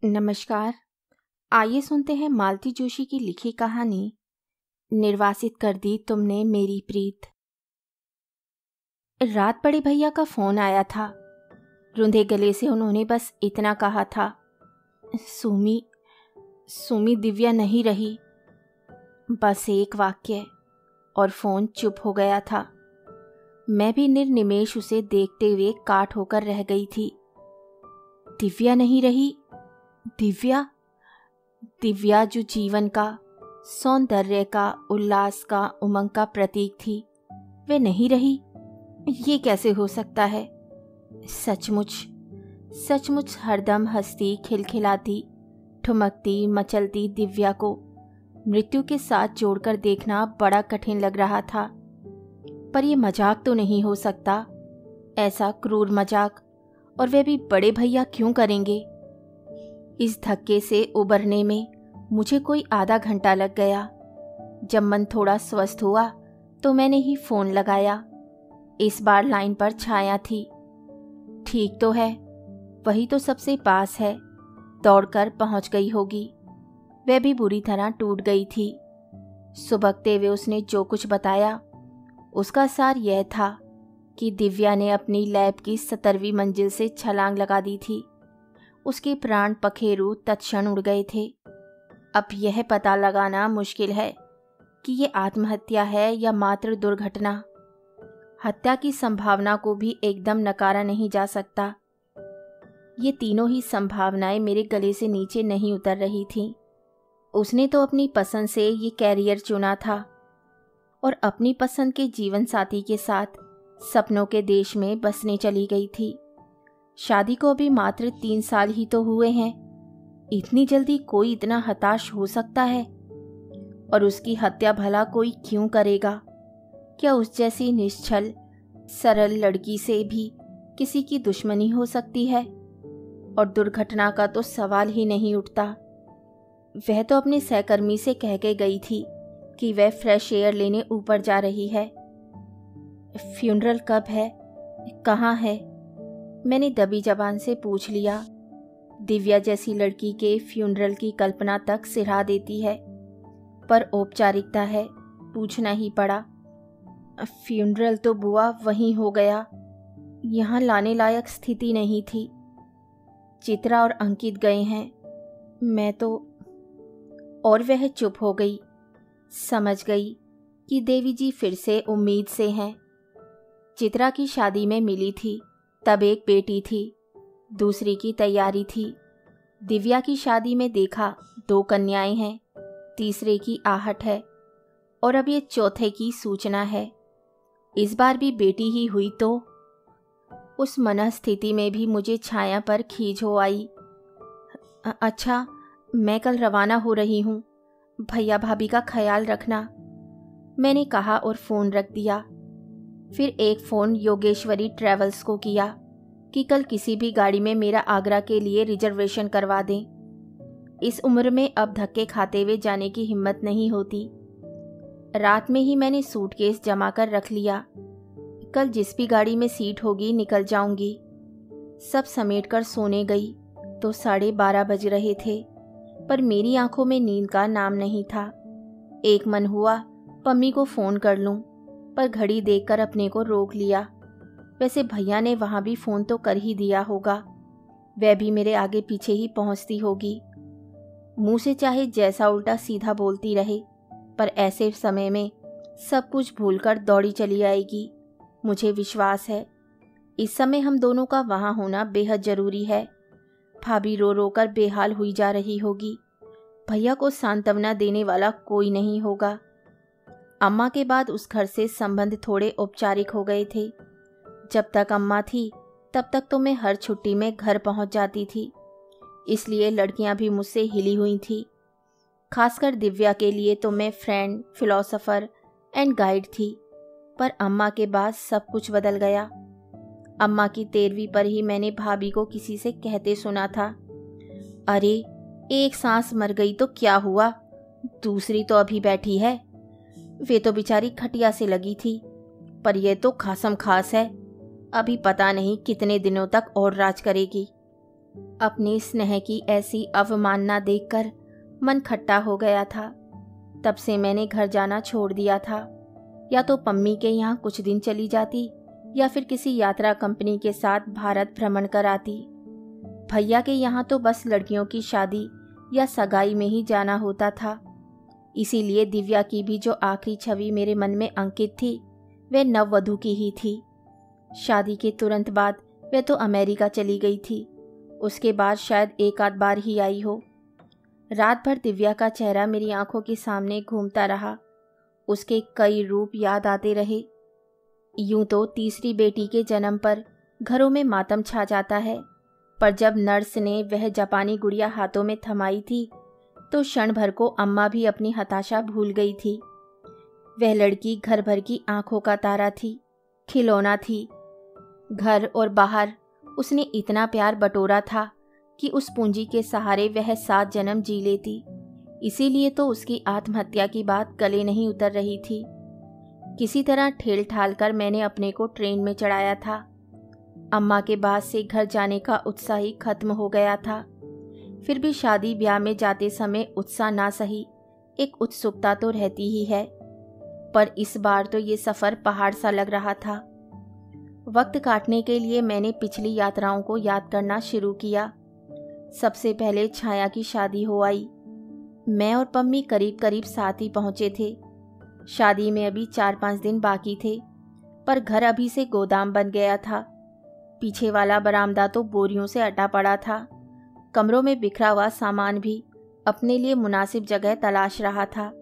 नमस्कार। आइए सुनते हैं मालती जोशी की लिखी कहानी निर्वासित कर दी तुमने मेरी प्रीत। रात बड़े भैया का फोन आया था। रुंधे गले से उन्होंने बस इतना कहा था, सुमी सुमी दिव्या नहीं रही। बस एक वाक्य और फोन चुप हो गया था। मैं भी निर्निमेष उसे देखते हुए काठ होकर रह गई थी। दिव्या नहीं रही। दिव्या जो जीवन का, सौंदर्य का, उल्लास का, उमंग का प्रतीक थी, वे नहीं रही। ये कैसे हो सकता है? सचमुच हरदम हंसती, खिलखिलाती, ठुमकती, मचलती दिव्या को मृत्यु के साथ जोड़कर देखना बड़ा कठिन लग रहा था। पर यह मजाक तो नहीं हो सकता, ऐसा क्रूर मजाक, और वे भी बड़े भैया क्यों करेंगे? इस धक्के से उबरने में मुझे कोई आधा घंटा लग गया। जब मन थोड़ा स्वस्थ हुआ तो मैंने ही फोन लगाया। इस बार लाइन पर छाया थी। ठीक तो है, वही तो सबसे पास है, दौड़कर पहुंच गई होगी। वह भी बुरी तरह टूट गई थी। सुबकते हुए उसने जो कुछ बताया उसका सार यह था कि दिव्या ने अपनी लैब की 17वीं मंजिल से छलांग लगा दी थी। उसके प्राण पखेरु तत्क्षण उड़ गए थे। अब यह पता लगाना मुश्किल है कि ये आत्महत्या है या मात्र दुर्घटना। हत्या की संभावना को भी एकदम नकारा नहीं जा सकता। ये तीनों ही संभावनाएं मेरे गले से नीचे नहीं उतर रही थीं। उसने तो अपनी पसंद से ये कैरियर चुना था और अपनी पसंद के जीवन साथी के साथ सपनों के देश में बसने चली गई थी। शादी को अभी मात्र 3 साल ही तो हुए हैं। इतनी जल्दी कोई इतना हताश हो सकता है? और उसकी हत्या भला कोई क्यों करेगा? क्या उस जैसी निश्चल सरल लड़की से भी किसी की दुश्मनी हो सकती है? और दुर्घटना का तो सवाल ही नहीं उठता। वह तो अपने सहकर्मी से कह के गई थी कि वह फ्रेश एयर लेने ऊपर जा रही है। फ्यूनरल कब है? कहाँ है? मैंने दबी जबान से पूछ लिया। दिव्या जैसी लड़की के फ्यूनरल की कल्पना तक सिरहा देती है, पर औपचारिकता है, पूछना ही पड़ा। फ्यूनरल तो बुआ वहीं हो गया, यहाँ लाने लायक स्थिति नहीं थी। चित्रा और अंकित गए हैं, मैं तो। और वह चुप हो गई। समझ गई कि देवी जी फिर से उम्मीद से हैं। चित्रा की शादी में मिली थी, तब एक बेटी थी, दूसरी की तैयारी थी। दिव्या की शादी में देखा 2 कन्याएं हैं, तीसरे की आहट है, और अब ये चौथे की सूचना है। इस बार भी बेटी ही हुई तो? उस मनस्थिति में भी मुझे छाया पर खींच हो आई। अच्छा, मैं कल रवाना हो रही हूँ, भैया भाभी का ख्याल रखना, मैंने कहा और फ़ोन रख दिया। फिर एक फ़ोन योगेश्वरी ट्रैवल्स को किया कि कल किसी भी गाड़ी में मेरा आगरा के लिए रिजर्वेशन करवा दें। इस उम्र में अब धक्के खाते हुए जाने की हिम्मत नहीं होती। रात में ही मैंने सूटकेस जमा कर रख लिया। कल जिस भी गाड़ी में सीट होगी निकल जाऊंगी। सब समेट कर सोने गई तो 12:30 बज रहे थे, पर मेरी आंखों में नींद का नाम नहीं था। एक मन हुआ पम्मी को फ़ोन कर लूं, पर घड़ी देखकर अपने को रोक लिया। वैसे भैया ने वहाँ भी फ़ोन तो कर ही दिया होगा, वह भी मेरे आगे पीछे ही पहुँचती होगी। मुँह से चाहे जैसा उल्टा सीधा बोलती रहे, पर ऐसे समय में सब कुछ भूलकर दौड़ी चली आएगी। मुझे विश्वास है इस समय हम दोनों का वहाँ होना बेहद ज़रूरी है। भाभी रो रो कर बेहाल हुई जा रही होगी। भैया को सांत्वना देने वाला कोई नहीं होगा। अम्मा के बाद उस घर से संबंध थोड़े औपचारिक हो गए थे। जब तक अम्मा थी तब तक तो मैं हर छुट्टी में घर पहुंच जाती थी, इसलिए लड़कियां भी मुझसे हिली हुई थी। खासकर दिव्या के लिए तो मैं फ्रेंड, फिलोसोफर एंड गाइड थी। पर अम्मा के बाद सब कुछ बदल गया। अम्मा की 13वीं पर ही मैंने भाभी को किसी से कहते सुना था, अरे एक सांस मर गई तो क्या हुआ, दूसरी तो अभी बैठी है। वे तो बेचारी खटिया से लगी थी, पर यह तो खासम खास है, अभी पता नहीं कितने दिनों तक और राज करेगी। अपने स्नेह की ऐसी अवमानना देखकर मन खट्टा हो गया था। तब से मैंने घर जाना छोड़ दिया था। या तो पम्मी के यहाँ कुछ दिन चली जाती या फिर किसी यात्रा कंपनी के साथ भारत भ्रमण कर आती। भैया के यहाँ तो बस लड़कियों की शादी या सगाई में ही जाना होता था। इसीलिए दिव्या की भी जो आखिरी छवि मेरे मन में अंकित थी वह नववधू की ही थी। शादी के तुरंत बाद वह तो अमेरिका चली गई थी। उसके बाद शायद एक आध बार ही आई हो। रात भर दिव्या का चेहरा मेरी आंखों के सामने घूमता रहा। उसके कई रूप याद आते रहे। यूं तो तीसरी बेटी के जन्म पर घरों में मातम छा जाता है, पर जब नर्स ने वह जापानी गुड़िया हाथों में थमाई थी तो क्षण भर को अम्मा भी अपनी हताशा भूल गई थी। वह लड़की घर भर की आंखों का तारा थी, खिलौना थी। घर और बाहर उसने इतना प्यार बटोरा था कि उस पूंजी के सहारे वह 7 जन्म जी लेती। इसीलिए तो उसकी आत्महत्या की बात गले नहीं उतर रही थी। किसी तरह ठेल ठाल कर मैंने अपने को ट्रेन में चढ़ाया था। अम्मा के बाद से घर जाने का उत्साह ही खत्म हो गया था। फिर भी शादी ब्याह में जाते समय उत्साह ना सही, एक उत्सुकता तो रहती ही है। पर इस बार तो ये सफ़र पहाड़ सा लग रहा था। वक्त काटने के लिए मैंने पिछली यात्राओं को याद करना शुरू किया। सबसे पहले छाया की शादी हो आई। मैं और पम्मी करीब करीब साथ ही पहुंचे थे। शादी में अभी 4-5 दिन बाकी थे, पर घर अभी से गोदाम बन गया था। पीछे वाला बरामदा तो बोरियों से अटा पड़ा था। कमरों में बिखरा हुआ सामान भी अपने लिए मुनासिब जगह तलाश रहा था।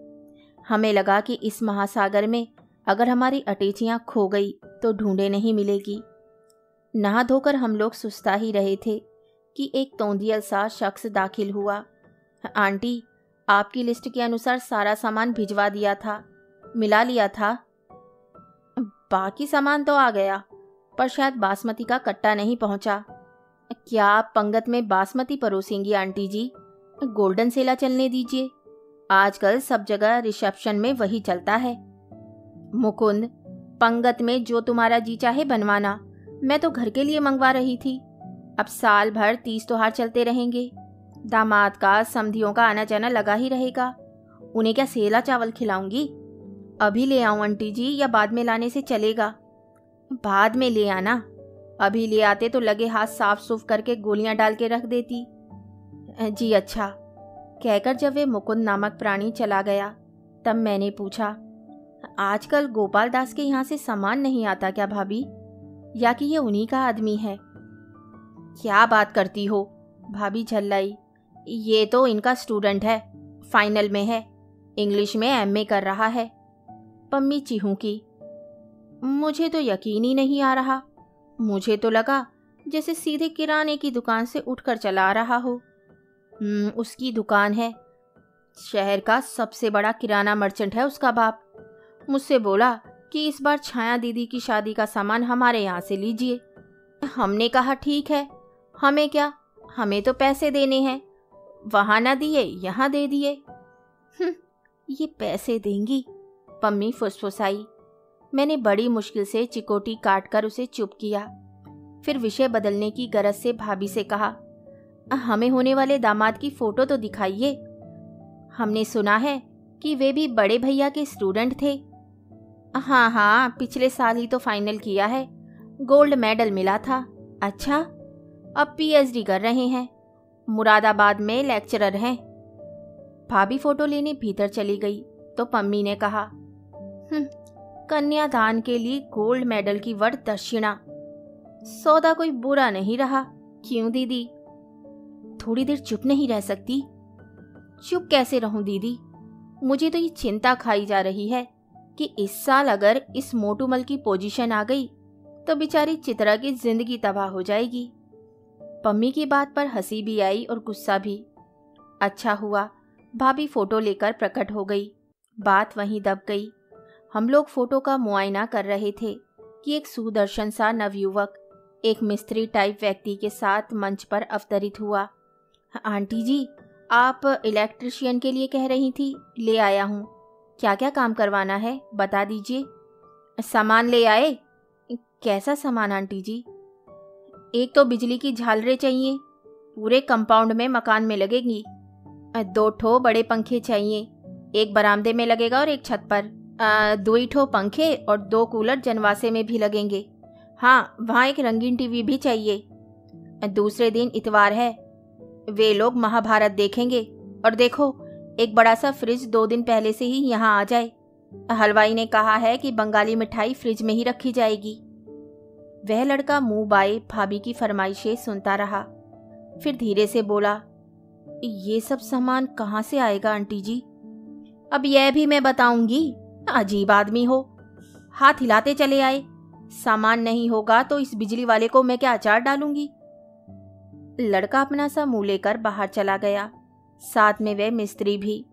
हमें लगा कि इस महासागर में अगर हमारी अटैचियाँ खो गई तो ढूंढे नहीं मिलेगी। नहा धोकर हम लोग सुस्ता ही रहे थे कि एक तोंदियल सा शख्स दाखिल हुआ। आंटी, आपकी लिस्ट के अनुसार सारा सामान भिजवा दिया था, मिला लिया था। बाकी सामान तो आ गया, पर शायद बासमती का कट्टा नहीं पहुंचा। क्या आप पंगत में बासमती परोसेंगी आंटी जी? गोल्डन सेला चलने दीजिए, आजकल सब जगह रिसेप्शन में वही चलता है। मुकुंद, पंगत में जो तुम्हारा जी चाहे बनवाना, मैं तो घर के लिए मंगवा रही थी। अब साल भर 30 त्योहार चलते रहेंगे। दामाद का समधियों का आना जाना लगा ही रहेगा। उन्हें क्या सेला चावल खिलाऊंगी? अभी ले आऊं आंटी जी, या बाद में लाने से चलेगा? बाद में ले आना। अभी ले आते तो लगे हाथ साफ सूफ करके गोलियां डाल के रख देती। जी अच्छा। कहकर जब वे मुकुंद नामक प्राणी चला गया, तब मैंने पूछा, आजकल गोपाल दास के यहाँ से सामान नहीं आता क्या भाभी? या कि ये उन्हीं का आदमी है? क्या बात करती हो? भाभी झल्लाई। ये तो इनका स्टूडेंट है, फाइनल में है, इंग्लिश में एमए कर रहा है। पम्मी चिहूकी। मुझे तो यकीन ही नहीं आ रहा। मुझे तो लगा जैसे सीधे किराने की दुकान से उठकर चला आ रहा हो। उसकी दुकान है, शहर का सबसे बड़ा किराना मर्चेंट है उसका बाप। मुझसे बोला कि इस बार छाया दीदी की शादी का सामान हमारे यहाँ से लीजिए। हमने कहा ठीक है, हमें क्या, हमें तो पैसे देने हैं। वहाँ ना दिए, यहाँ दे दिए। ये पैसे देंगी? पम्मी फुसफुसाई। मैंने बड़ी मुश्किल से चिकोटी काट कर उसे चुप किया। फिर विषय बदलने की गरज से भाभी से कहा, हमें होने वाले दामाद की फोटो तो दिखाइए। हमने सुना है कि वे भी बड़े भैया के स्टूडेंट थे। हाँ हाँ, पिछले साल ही तो फाइनल किया है, गोल्ड मेडल मिला था। अच्छा, अब पीएचडी कर रहे हैं, मुरादाबाद में लेक्चरर हैं। भाभी फोटो लेने भीतर चली गई तो पम्मी ने कहा, कन्यादान के लिए गोल्ड मेडल की वर दक्षिणा, सौदा कोई बुरा नहीं रहा, क्यों दीदी? थोड़ी देर चुप नहीं रह सकती? चुप कैसे रहूं दीदी? मुझे तो ये चिंता खाई जा रही है कि इस साल अगर इस मोटूमल की पोजीशन आ गई तो बेचारी चित्रा की जिंदगी तबाह हो जाएगी। पम्मी की बात पर हंसी भी आई और गुस्सा भी। अच्छा हुआ भाभी फोटो लेकर प्रकट हो गई, बात वहीं दब गई। हम लोग फोटो का मुआयना कर रहे थे कि एक सुदर्शन सा नवयुवक एक मिस्त्री टाइप व्यक्ति के साथ मंच पर अवतरित हुआ। आंटी जी, आप इलेक्ट्रिशियन के लिए कह रही थी, ले आया हूँ। क्या क्या काम करवाना है बता दीजिए। सामान ले आए? कैसा सामान आंटी जी? एक तो बिजली की झालरें चाहिए, पूरे कंपाउंड में मकान में लगेंगी। 2 ठो बड़े पंखे चाहिए, एक बरामदे में लगेगा और एक छत पर। 2 ठो पंखे और 2 कूलर जनवासे में भी लगेंगे। हाँ, वहाँ एक रंगीन टीवी भी चाहिए। दूसरे दिन इतवार है, वे लोग महाभारत देखेंगे। और देखो, एक बड़ा सा फ्रिज 2 दिन पहले से ही यहाँ आ जाए। हलवाई ने कहा है कि बंगाली मिठाई फ्रिज में ही रखी जाएगी। वह लड़का मुंह बाए भाभी की फरमाइशें सुनता रहा, फिर धीरे से बोला, ये सब सामान कहाँ से आएगा आंटी जी? अब यह भी मैं बताऊंगी, अजीब आदमी हो, हाथ हिलाते चले आए। सामान नहीं होगा तो इस बिजली वाले को मैं क्या अचार डालूंगी? लड़का अपना सा मुंह लेकर बाहर चला गया, साथ में वह मिस्त्री भी।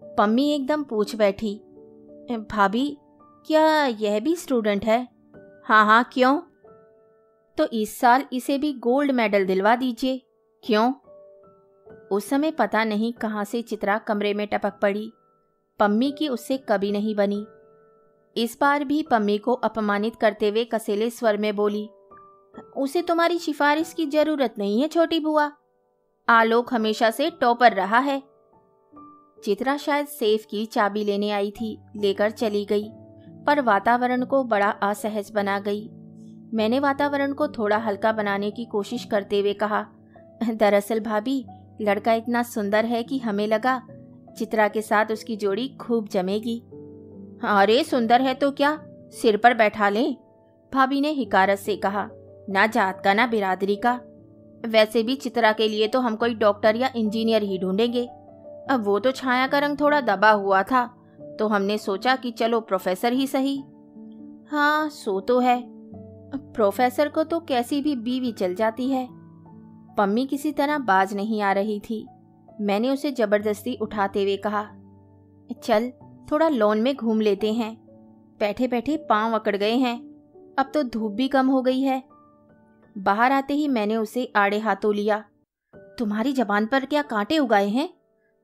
पम्मी एकदम पूछ बैठी, भाभी क्या यह भी स्टूडेंट है? हाँ हाँ, क्यों? तो इस साल इसे भी गोल्ड मेडल दिलवा दीजिए। क्यों? उस समय पता नहीं कहाँ से चित्रा कमरे में टपक पड़ी। पम्मी की उससे कभी नहीं बनी। इस बार भी पम्मी को अपमानित करते हुए कसेले स्वर में बोली, उसे तुम्हारी सिफारिश की जरूरत नहीं है छोटी बुआ, आलोक हमेशा से टॉपर रहा है। चित्रा शायद सेफ की चाबी लेने आई थी, लेकर चली गई, पर वातावरण को बड़ा असहज बना गई। मैंने वातावरण को थोड़ा हल्का बनाने की कोशिश करते हुए कहा, दरअसल भाभी, लड़का इतना सुंदर है कि हमें लगा चित्रा के साथ उसकी जोड़ी खूब जमेगी। अरे सुंदर है तो क्या, सिर पर बैठा लें, भाभी ने हिकारत से कहा, ना जात का ना बिरादरी का। वैसे भी चित्रा के लिए तो हम कोई डॉक्टर या इंजीनियर ही ढूंढेंगे। अब वो तो छाया का रंग थोड़ा दबा हुआ था, तो हमने सोचा कि चलो प्रोफेसर ही सही। हाँ, सो तो है, प्रोफेसर को तो कैसी भी बीवी चल जाती है। पम्मी किसी तरह बाज नहीं आ रही थी। मैंने उसे जबरदस्ती उठाते हुए कहा, चल थोड़ा लॉन में घूम लेते हैं, बैठे बैठे पांव अकड़ गए हैं, अब तो धूप भी कम हो गई है। बाहर आते ही मैंने उसे आड़े हाथों लिया। तुम्हारी जबान पर क्या कांटे उगाए हैं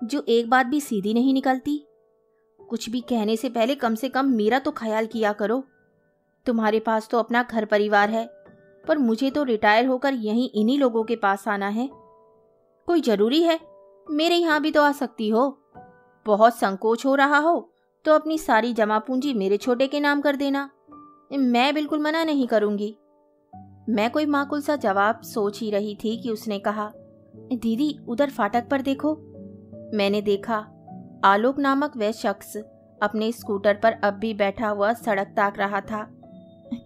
जो एक बात भी सीधी नहीं निकलती? कुछ भी कहने से पहले कम से कम मेरा तो ख्याल किया करो। तुम्हारे पास तो अपना घर परिवार है, पर मुझे तो रिटायर होकर यहीं इन्हीं लोगों के पास आना है। कोई जरूरी है? मेरे यहाँ भी तो आ सकती हो। बहुत संकोच हो रहा हो तो अपनी सारी जमा पूंजी मेरे छोटे के नाम कर देना, मैं बिल्कुल मना नहीं करूंगी। मैं कोई माकूल सा जवाब सोच ही रही थी कि उसने कहा, दीदी उधर फाटक पर देखो। मैंने देखा, आलोक नामक वह शख्स अपने स्कूटर पर अब भी बैठा हुआ सड़क ताक रहा था।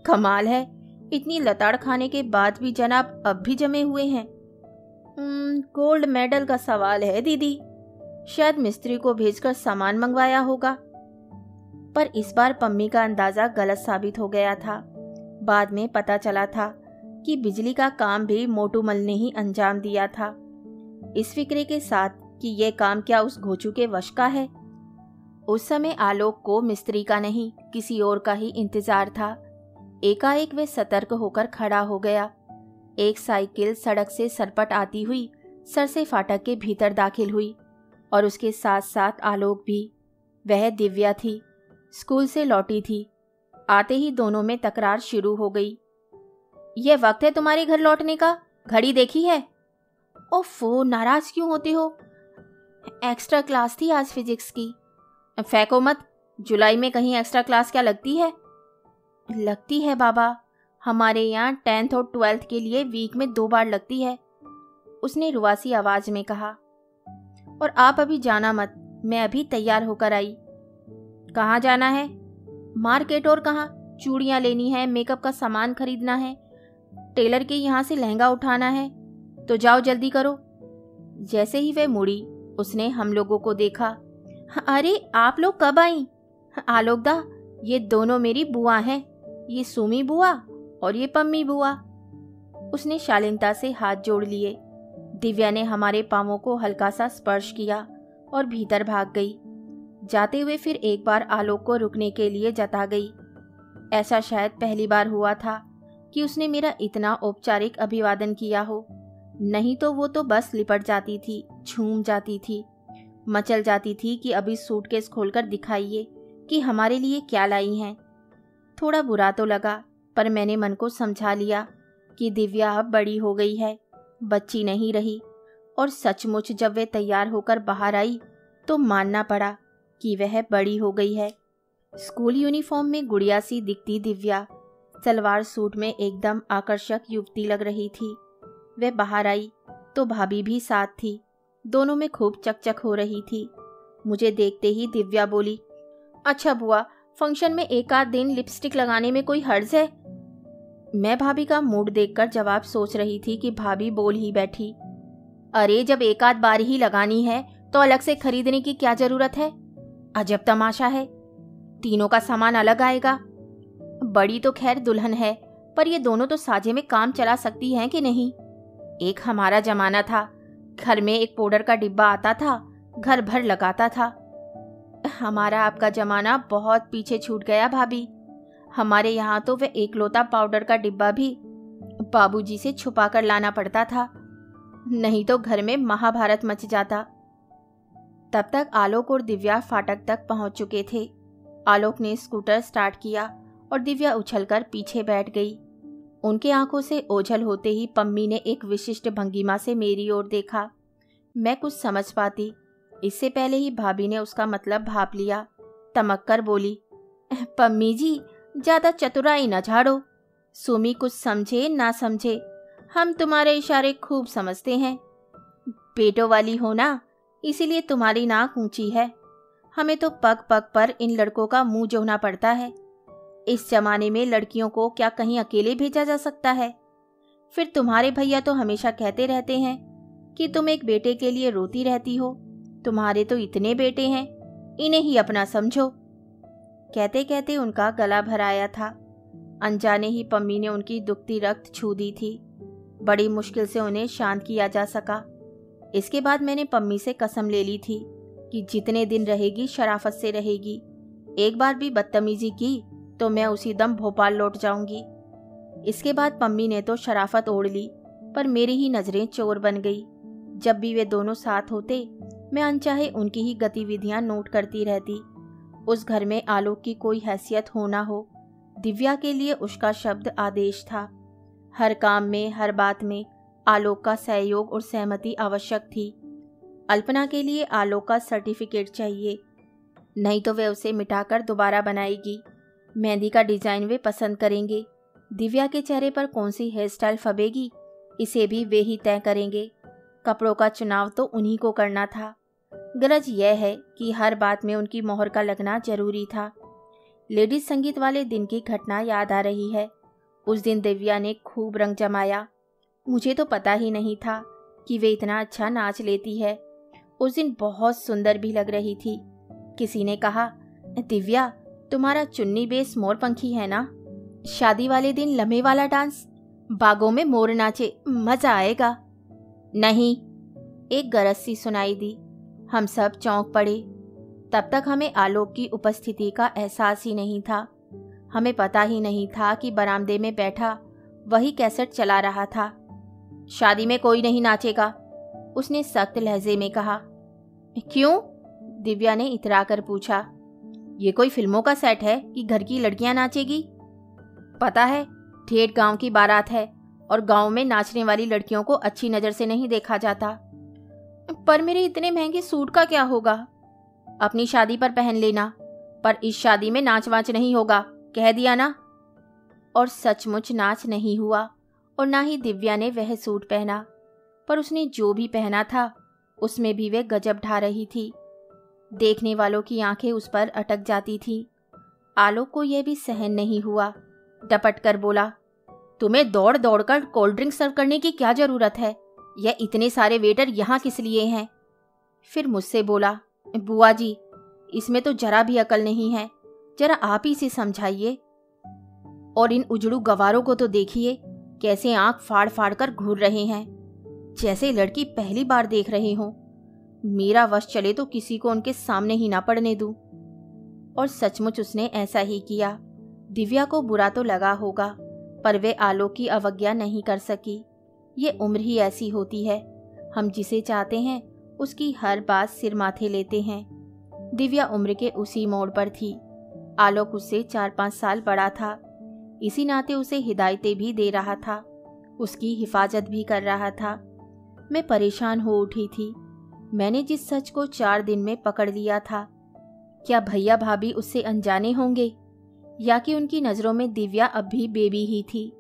कमाल है, इतनी लताड़ खाने के बाद भी जनाब अब भी जमे हुए हैं। गोल्ड मेडल का सवाल है दीदी, शायद मिस्त्री को भेजकर सामान मंगवाया होगा। पर इस बार पम्मी का अंदाजा गलत साबित हो गया था। बाद में पता चला था कि बिजली का काम भी मोटूमल ने ही अंजाम दिया था, इस फिक्रे के साथ कि यह काम क्या उस घोचू के वश का है। उस समय आलोक को मिस्त्री का नहीं, किसी और का ही इंतजार था। एकाएक वह सतर्क होकर खड़ा हो गया। एक साइकिल सड़क से सरपट आती हुई सर से फाटक के भीतर दाखिल हुई, और उसके साथ साथ आलोक भी। वह दिव्या थी, स्कूल से लौटी थी। आते ही दोनों में तकरार शुरू हो गई। यह वक्त है तुम्हारे घर लौटने का? घड़ी देखी है? ओफो, नाराज क्यों होते हो? एक्स्ट्रा क्लास थी आज फिजिक्स की। फेंको मत, जुलाई में कहीं एक्स्ट्रा क्लास क्या लगती है? लगती है बाबा, हमारे यहाँ 10th और 12th के लिए वीक में 2 बार लगती है, उसने रुआसी आवाज में कहा। और आप अभी जाना मत, मैं अभी तैयार होकर आई। कहाँ जाना है? मार्केट। और कहाँ? चूड़ियाँ लेनी है, मेकअप का सामान खरीदना है, टेलर के यहाँ से लहंगा उठाना है, तो जाओ जल्दी करो। जैसे ही वह मुड़ी, उसने हम लोगों को देखा। अरे आप लोग कब आई? आलोक दा, ये दोनों मेरी बुआ हैं, ये सुमी बुआ और ये पम्मी बुआ। उसने शालीनता से हाथ जोड़ लिए। दिव्या ने हमारे पांवों को हल्का सा स्पर्श किया और भीतर भाग गई। जाते हुए फिर एक बार आलोक को रुकने के लिए जता गई। ऐसा शायद पहली बार हुआ था कि उसने मेरा इतना औपचारिक अभिवादन किया हो, नहीं तो वो तो बस लिपट जाती थी, झूम जाती थी, मचल जाती थी कि अभी सूटकेस खोलकर दिखाइए कि हमारे लिए क्या लाई हैं। थोड़ा बुरा तो लगा, पर मैंने मन को समझा लिया कि दिव्या अब बड़ी हो गई है, बच्ची नहीं रही, और सचमुच जब वह तैयार होकर बाहर आई तो मानना पड़ा कि वह बड़ी हो गई है। स्कूल यूनिफॉर्म में गुड़िया सी दिखती दिव्या सलवार सूट में एकदम आकर्षक युवती लग रही थी। वह बाहर आई तो भाभी भी साथ थी। दोनों में खूब चकचक हो रही थी। मुझे देखते ही दिव्या बोली, अच्छा बुआ, फंक्शन में एक आध दिन लिपस्टिक लगाने में कोई हर्ज है? मैं भाभी का मूड देखकर जवाब सोच रही थी कि भाभी बोल ही बैठी, अरे जब एक आध बार ही लगानी है तो अलग से खरीदने की क्या जरूरत है? अजब तमाशा है, तीनों का सामान अलग आएगा। बड़ी तो खैर दुल्हन है, पर ये दोनों तो साझे में काम चला सकती हैं कि नहीं? एक हमारा जमाना था, घर में एक पाउडर का डिब्बा आता था, घर भर लगाता था। हमारा आपका जमाना बहुत पीछे छूट गया भाभी। हमारे यहाँ तो वह एकलौता पाउडर का डिब्बा भी बाबूजी से छुपा कर लाना पड़ता था, नहीं तो घर में महाभारत मच जाता। तब तक आलोक और दिव्या फाटक तक पहुंच चुके थे। आलोक ने स्कूटर स्टार्ट किया और दिव्या उछलकर पीछे बैठ गई। उनके आंखों से ओझल होते ही पम्मी ने एक विशिष्ट भंगिमा से मेरी ओर देखा। मैं कुछ समझ पाती, इससे पहले ही भाभी ने उसका मतलब भाप लिया। तमक कर बोली, पम्मी जी ज्यादा चतुराई न झाड़ो। सुमी कुछ समझे ना समझे, हम तुम्हारे इशारे खूब समझते हैं। पेटों वाली हो ना, इसीलिए तुम्हारी नाक ऊंची है। हमें तो पग पग पर इन लड़कों का मुंह जोहना पड़ता है। इस जमाने में लड़कियों को क्या कहीं अकेले भेजा जा सकता है? फिर तुम्हारे भैया तो हमेशा कहते रहते हैं कि तुम एक बेटे के लिए रोती रहती हो। तुम्हारे तो इतने बेटे हैं, इन्हें ही अपना समझो। कहते कहते उनका गला भर आया था। अनजाने ही पम्मी ने उनकी दुखती रक्त छू दी थी। बड़ी मुश्किल से उन्हें शांत किया जा सका। इसके बाद मैंने पम्मी से कसम ले ली थी कि जितने दिन रहेगी शराफत से रहेगी। एक बार भी बदतमीजी की तो मैं उसी दम भोपाल लौट जाऊंगी। इसके बाद पम्मी ने तो शराफत ओढ़ ली, पर मेरी ही नजरें चोर बन गई। जब भी वे दोनों साथ होते, मैं अनचाहे उनकी ही गतिविधियां नोट करती रहती। उस घर में आलोक की कोई हैसियत हो ना हो, दिव्या के लिए उसका शब्द आदेश था। हर काम में, हर बात में आलोक का सहयोग और सहमति आवश्यक थी। अल्पना के लिए आलोक का सर्टिफिकेट चाहिए, नहीं तो वे उसे मिटाकर दोबारा बनाएगी। मेहंदी का डिजाइन वे पसंद करेंगे। दिव्या के चेहरे पर कौन सी हेयर स्टाइल फबेगी, इसे भी वे ही तय करेंगे। कपड़ों का चुनाव तो उन्हीं को करना था। गरज यह है कि हर बात में उनकी मोहर का लगना जरूरी था। लेडीज संगीत वाले दिन की घटना याद आ रही है। उस दिन दिव्या ने खूब रंग जमाया। मुझे तो पता ही नहीं था कि वे इतना अच्छा नाच लेती है। उस दिन बहुत सुंदर भी लग रही थी। किसी ने कहा, दिव्या तुम्हारा चुन्नी बेस मोरपंखी है ना? शादी वाले दिन लम्हे वाला डांस, बागों में मोर नाचे, मजा आएगा। नहीं, एक गरज सी सुनाई दी। हम सब चौंक पड़े। तब तक हमें आलोक की उपस्थिति का एहसास ही नहीं था। हमें पता ही नहीं था कि बरामदे में बैठा वही कैसेट चला रहा था। शादी में कोई नहीं नाचेगा, उसने सख्त लहजे में कहा। क्यों? दिव्या ने इतराकर पूछा। ये कोई फिल्मों का सेट है कि घर की लड़कियां नाचेगी? पता है, ठेठ गांव की बारात है और गांव में नाचने वाली लड़कियों को अच्छी नजर से नहीं देखा जाता। पर मेरे इतने महंगे सूट का क्या होगा? अपनी शादी पर पहन लेना, पर इस शादी में नाच वाच नहीं होगा, कह दिया ना। और सचमुच नाच नहीं हुआ और ना ही दिव्या ने वह सूट पहना। पर उसने जो भी पहना था उसमें भी वे गजब ढा रही थी। देखने वालों की आंखें उस पर अटक जाती थी। आलोक को यह भी सहन नहीं हुआ। डपट कर बोला, तुम्हें दौड़ दौड़ कर कोल्ड ड्रिंक सर्व करने की क्या जरूरत है? यह इतने सारे वेटर यहाँ किस लिए हैं? फिर मुझसे बोला, बुआ जी इसमें तो जरा भी अकल नहीं है, जरा आप ही से समझाइए। और इन उजड़ू गवारों को तो देखिए, कैसे आंख फाड़ फाड़ कर घूर रहे हैं, जैसे लड़की पहली बार देख रहे हों। मेरा वश चले तो किसी को उनके सामने ही ना पड़ने दूं। और सचमुच उसने ऐसा ही किया। दिव्या को बुरा तो लगा होगा, पर वे आलोक की अवज्ञा नहीं कर सकी। ये उम्र ही ऐसी होती है, हम जिसे चाहते हैं उसकी हर बात सिर माथे लेते हैं। दिव्या उम्र के उसी मोड़ पर थी। आलोक उससे 4-5 साल बड़ा था, इसी नाते उसे हिदायतें भी दे रहा था, उसकी हिफाजत भी कर रहा था। मैं परेशान हो उठी थी। मैंने जिस सच को 4 दिन में पकड़ लिया था, क्या भैया भाभी उससे अनजाने होंगे, या कि उनकी नज़रों में दिव्या अब भी बेबी ही थी,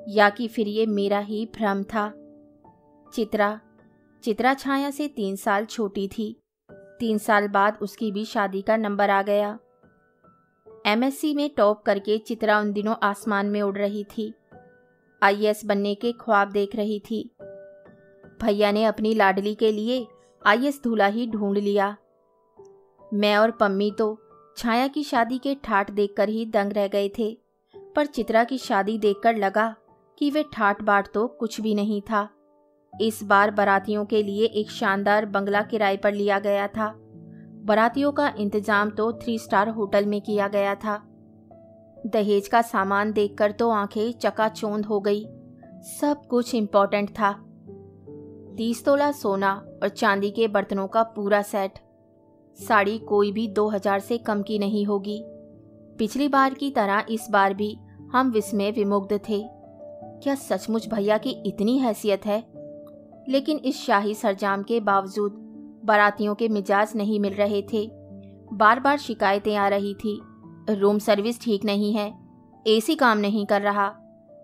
या कि फिर ये मेरा ही भ्रम था। चित्रा छाया से 3 साल छोटी थी। 3 साल बाद उसकी भी शादी का नंबर आ गया। MSc में टॉप करके चित्रा उन दिनों आसमान में उड़ रही थी। IAS बनने के ख्वाब देख रही थी। भैया ने अपनी लाडली के लिए IAS दूल्हा ही ढूंढ लिया। मैं और पम्मी तो छाया की शादी के ठाठ देखकर ही दंग रह गए थे, पर चित्रा की शादी देखकर लगा कि वे ठाठ बाट तो कुछ भी नहीं था। इस बार बारातियों के लिए एक शानदार बंगला किराए पर लिया गया था। बारातियों का इंतजाम तो 3 स्टार होटल में किया गया था। दहेज का सामान देखकर तो आंखें चकाचौंध हो गई। सब कुछ इम्पोर्टेंट था। 30 तोला सोना और चांदी के बर्तनों का पूरा सेट। साड़ी कोई भी 2000 से कम की नहीं होगी। पिछली बार की तरह इस बार भी हम विस्मय विमुग्ध थे। क्या सचमुच भैया की इतनी हैसियत है? लेकिन इस शाही सरंजाम के बावजूद बारातियों के मिजाज नहीं मिल रहे थे। बार बार शिकायतें आ रही थी। रूम सर्विस ठीक नहीं है, AC काम नहीं कर रहा,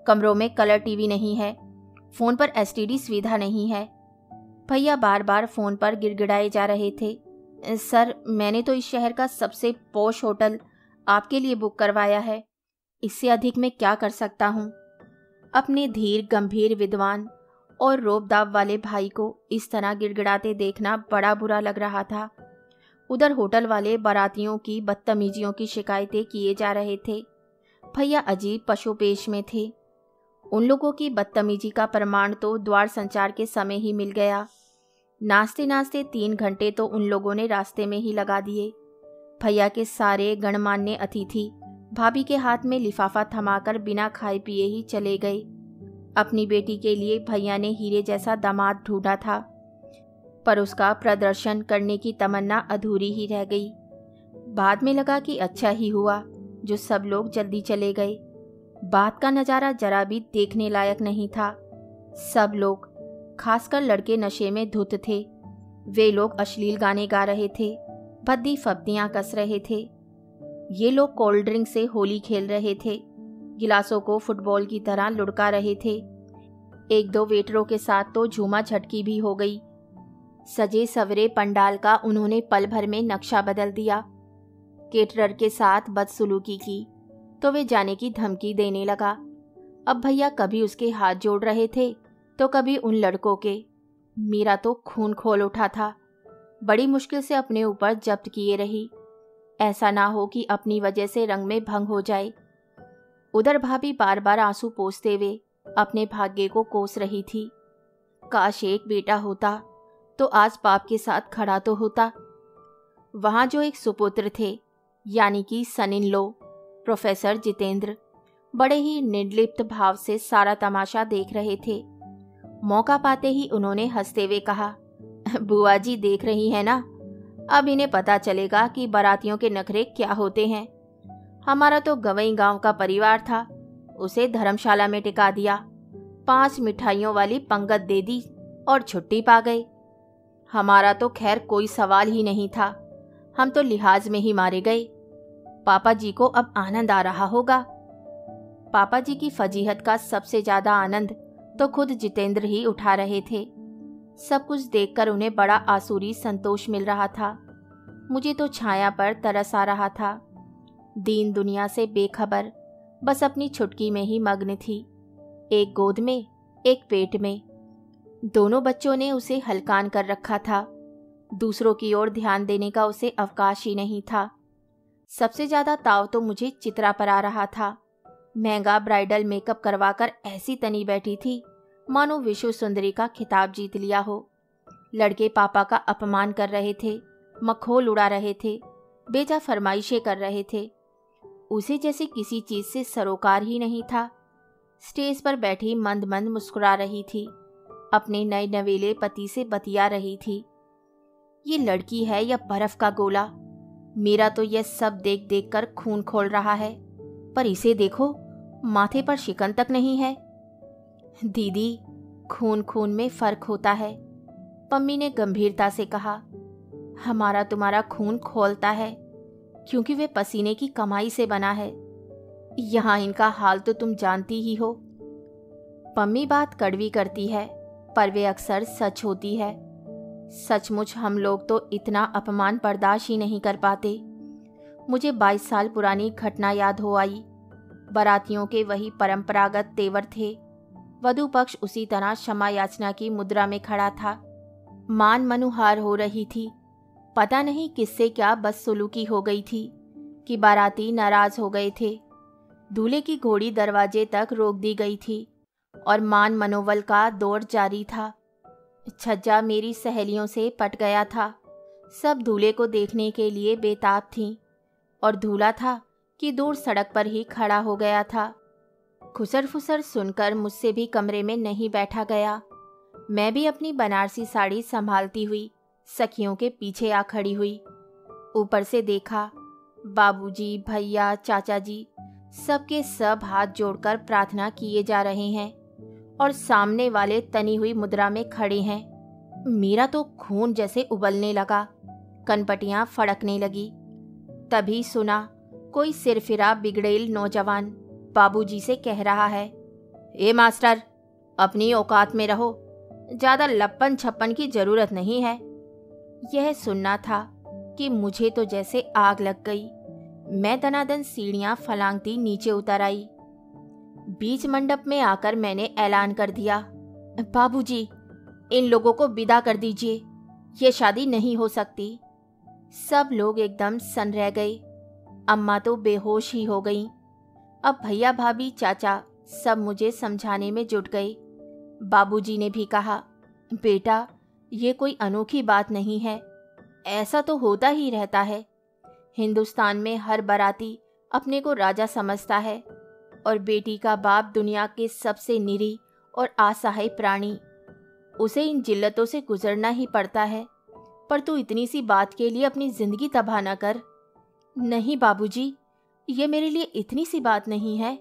कमरों में कलर टीवी नहीं है, फ़ोन पर STD सुविधा नहीं है। भैया बार बार फ़ोन पर गिड़गिड़ाए जा रहे थे। सर, मैंने तो इस शहर का सबसे पॉश होटल आपके लिए बुक करवाया है, इससे अधिक मैं क्या कर सकता हूँ? अपने धीर गंभीर विद्वान और रोब-दाब वाले भाई को इस तरह गिड़गिड़ाते देखना बड़ा बुरा लग रहा था। उधर होटल वाले बारातियों की बदतमीजियों की शिकायतें किए जा रहे थे। भैया अजीब पशुपेश में थे। उन लोगों की बदतमीजी का प्रमाण तो द्वार संचार के समय ही मिल गया। नाचते नाचते 3 घंटे तो उन लोगों ने रास्ते में ही लगा दिए। भैया के सारे गणमान्य अतिथि भाभी के हाथ में लिफाफा थमाकर बिना खाए पिए ही चले गए। अपनी बेटी के लिए भैया ने हीरे जैसा दामाद ढूंढा था, पर उसका प्रदर्शन करने की तमन्ना अधूरी ही रह गई। बाद में लगा कि अच्छा ही हुआ जो सब लोग जल्दी चले गए। बात का नज़ारा जरा भी देखने लायक नहीं था। सब लोग, खासकर लड़के, नशे में धुत थे। वे लोग अश्लील गाने गा रहे थे, भद्दी फब्तियां कस रहे थे। ये लोग कोल्ड ड्रिंक से होली खेल रहे थे, गिलासों को फुटबॉल की तरह लुढ़का रहे थे। 1-2 वेटरों के साथ तो झूमा झटकी भी हो गई। सजे सवरे पंडाल का उन्होंने पल भर में नक्शा बदल दिया। केटरर के साथ बदसलूकी की तो वे जाने की धमकी देने लगा। अब भैया कभी उसके हाथ जोड़ रहे थे तो कभी उन लड़कों के। मेरा तो खून खोल उठा था। बड़ी मुश्किल से अपने ऊपर जब्त किए रही, ऐसा ना हो कि अपनी वजह से रंग में भंग हो जाए। उधर भाभी बार बार आंसू पोंछते हुए अपने भाग्य को कोस रही थी। काश एक बेटा होता तो आज बाप के साथ खड़ा तो होता। वहां जो एक सुपुत्र थे, यानी कि सन इन लॉ प्रोफेसर जितेंद्र, बड़े ही निर्लिप्त भाव से सारा तमाशा देख रहे थे। मौका पाते ही उन्होंने हंसते हुए कहा, बुआ जी देख रही है ना, अब इन्हें पता चलेगा कि बारातियों के नखरे क्या होते हैं। हमारा तो गवई गांव का परिवार था, उसे धर्मशाला में टिका दिया, 5 मिठाइयों वाली पंगत दे दी और छुट्टी पा गए। हमारा तो खैर कोई सवाल ही नहीं था, हम तो लिहाज में ही मारे गए। पापा जी को अब आनंद आ रहा होगा। पापा जी की फजीहत का सबसे ज्यादा आनंद तो खुद जितेंद्र ही उठा रहे थे। सब कुछ देखकर उन्हें बड़ा आसुरी संतोष मिल रहा था। मुझे तो छाया पर तरस आ रहा था। दीन दुनिया से बेखबर, बस अपनी छुटकी में ही मग्न थी। एक गोद में, एक पेट में। दोनों बच्चों ने उसे हलकान कर रखा था। दूसरों की ओर ध्यान देने का उसे अवकाश ही नहीं था। सबसे ज्यादा ताव तो मुझे चित्रा पर आ रहा था। महंगा ब्राइडल मेकअप करवाकर ऐसी तनी बैठी थी मानो विश्व सुंदरी का खिताब जीत लिया हो। लड़के पापा का अपमान कर रहे थे, मखौल उड़ा रहे थे, बेजा फरमाइशें कर रहे थे। उसे जैसे किसी चीज से सरोकार ही नहीं था। स्टेज पर बैठी मंद मंद मुस्कुरा रही थी, अपने नए नवेले पति से बतिया रही थी। ये लड़की है या बर्फ का गोला? मेरा तो यह सब देख देख कर खून खोल रहा है, पर इसे देखो, माथे पर शिकन तक नहीं है। दीदी, खून खून में फर्क होता है, पम्मी ने गंभीरता से कहा। हमारा तुम्हारा खून खौलता है क्योंकि वे पसीने की कमाई से बना है। यहाँ इनका हाल तो तुम जानती ही हो। पम्मी बात कड़वी करती है पर वे अक्सर सच होती है। सचमुच हम लोग तो इतना अपमान बर्दाश्त ही नहीं कर पाते। मुझे 22 साल पुरानी घटना याद हो आई। बारातियों के वही परंपरागत तेवर थे। वधू पक्ष उसी तरह क्षमा याचना की मुद्रा में खड़ा था। मान मनुहार हो रही थी। पता नहीं किससे क्या बदसलूकी हो गई थी कि बाराती नाराज हो गए थे। दूल्हे की घोड़ी दरवाजे तक रोक दी गई थी और मान मनोवल का दौर जारी था। छज्जा मेरी सहेलियों से पट गया था। सब दूल्हे को देखने के लिए बेताब थीं और दूल्हा था कि दूर सड़क पर ही खड़ा हो गया था। खुसर फुसर सुनकर मुझसे भी कमरे में नहीं बैठा गया। मैं भी अपनी बनारसी साड़ी संभालती हुई सखियों के पीछे आ खड़ी हुई। ऊपर से देखा, बाबूजी, भैया, चाचा जी सबके सब हाथ जोड़कर प्रार्थना किए जा रहे हैं और सामने वाले तनी हुई मुद्रा में खड़े हैं। मेरा तो खून जैसे उबलने लगा, कनपटियां फड़कने लगी। तभी सुना कोई सिरफिरा बिगड़ेल नौजवान बाबूजी से कह रहा है, ए मास्टर, अपनी औकात में रहो, ज़्यादा लप्पन छप्पन की ज़रूरत नहीं है। यह सुनना था कि मुझे तो जैसे आग लग गई। मैं दनादन सीढ़ियाँ फलांगती नीचे उतर आई। बीच मंडप में आकर मैंने ऐलान कर दिया, बाबूजी, इन लोगों को विदा कर दीजिए, ये शादी नहीं हो सकती। सब लोग एकदम सन रह गए। अम्मा तो बेहोश ही हो गईं। अब भैया, भाभी, चाचा सब मुझे समझाने में जुट गए। बाबूजी ने भी कहा, बेटा, ये कोई अनोखी बात नहीं है, ऐसा तो होता ही रहता है। हिंदुस्तान में हर बाराती अपने को राजा समझता है और बेटी का बाप दुनिया के सबसे निरीह और असहाय प्राणी। उसे इन जिल्लतों से गुजरना ही पड़ता है। पर तू इतनी सी बात के लिए अपनी जिंदगी तबाह न कर। नहीं बाबूजी, ये मेरे लिए इतनी सी बात नहीं है।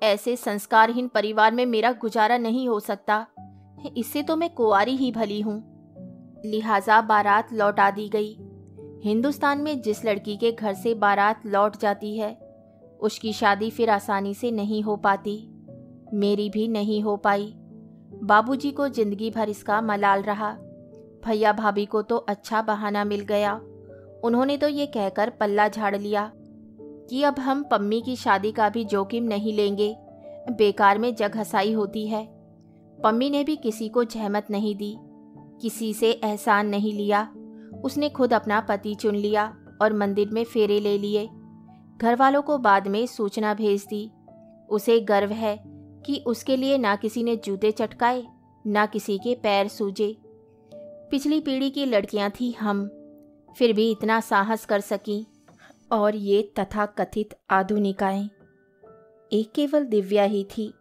ऐसे संस्कारहीन परिवार में मेरा गुजारा नहीं हो सकता। इससे तो मैं कुंवारी ही भली हूँ। लिहाजा बारात लौटा दी गई। हिंदुस्तान में जिस लड़की के घर से बारात लौट जाती है उसकी शादी फिर आसानी से नहीं हो पाती। मेरी भी नहीं हो पाई। बाबूजी को जिंदगी भर इसका मलाल रहा। भैया भाभी को तो अच्छा बहाना मिल गया। उन्होंने तो ये कहकर पल्ला झाड़ लिया कि अब हम पम्मी की शादी का भी जोखिम नहीं लेंगे, बेकार में जग हंसाई होती है। पम्मी ने भी किसी को जहमत नहीं दी, किसी से एहसान नहीं लिया। उसने खुद अपना पति चुन लिया और मंदिर में फेरे ले लिए। घर वालों को बाद में सूचना भेज दी। उसे गर्व है कि उसके लिए ना किसी ने जूते चटकाए, ना किसी के पैर सूजे। पिछली पीढ़ी की लड़कियां थी हम, फिर भी इतना साहस कर सकी। और ये तथाकथित आधुनिकाएं, एक केवल दिव्या ही थी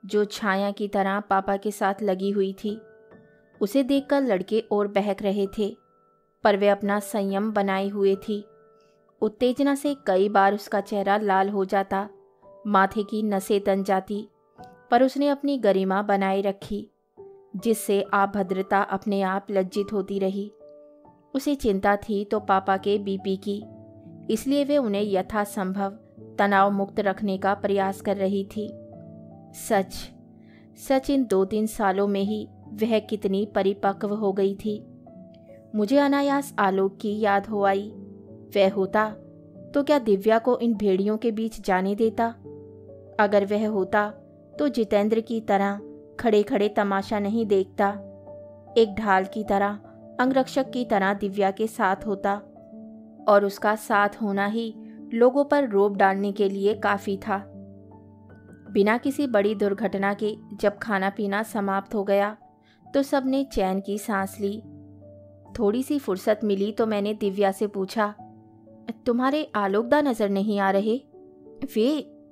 जो छाया की तरह पापा के साथ लगी हुई थी। उसे देखकर लड़के और बहक रहे थे, पर वे अपना संयम बनाए हुए थी। उत्तेजना से कई बार उसका चेहरा लाल हो जाता, माथे की नसें तन जाती, पर उसने अपनी गरिमा बनाए रखी, जिससे अभद्रता अपने आप लज्जित होती रही। उसे चिंता थी तो पापा के बीपी की, इसलिए वे उन्हें यथासंभव तनाव मुक्त रखने का प्रयास कर रही थी। सच इन 2-3 सालों में ही वह कितनी परिपक्व हो गई थी। मुझे अनायास आलोक की याद हो आई। वह होता तो क्या दिव्या को इन भेड़ियों के बीच जाने देता? अगर वह होता तो जितेंद्र की तरह खड़े खड़े तमाशा नहीं देखता, एक ढाल की तरह, अंगरक्षक की तरह दिव्या के साथ होता। और उसका साथ होना ही लोगों पर रोब डालने के लिए काफ़ी था। बिना किसी बड़ी दुर्घटना के जब खाना पीना समाप्त हो गया तो सबने चैन की सांस ली। थोड़ी सी फुर्सत मिली तो मैंने दिव्या से पूछा, तुम्हारे आलोकदा नजर नहीं आ रहे?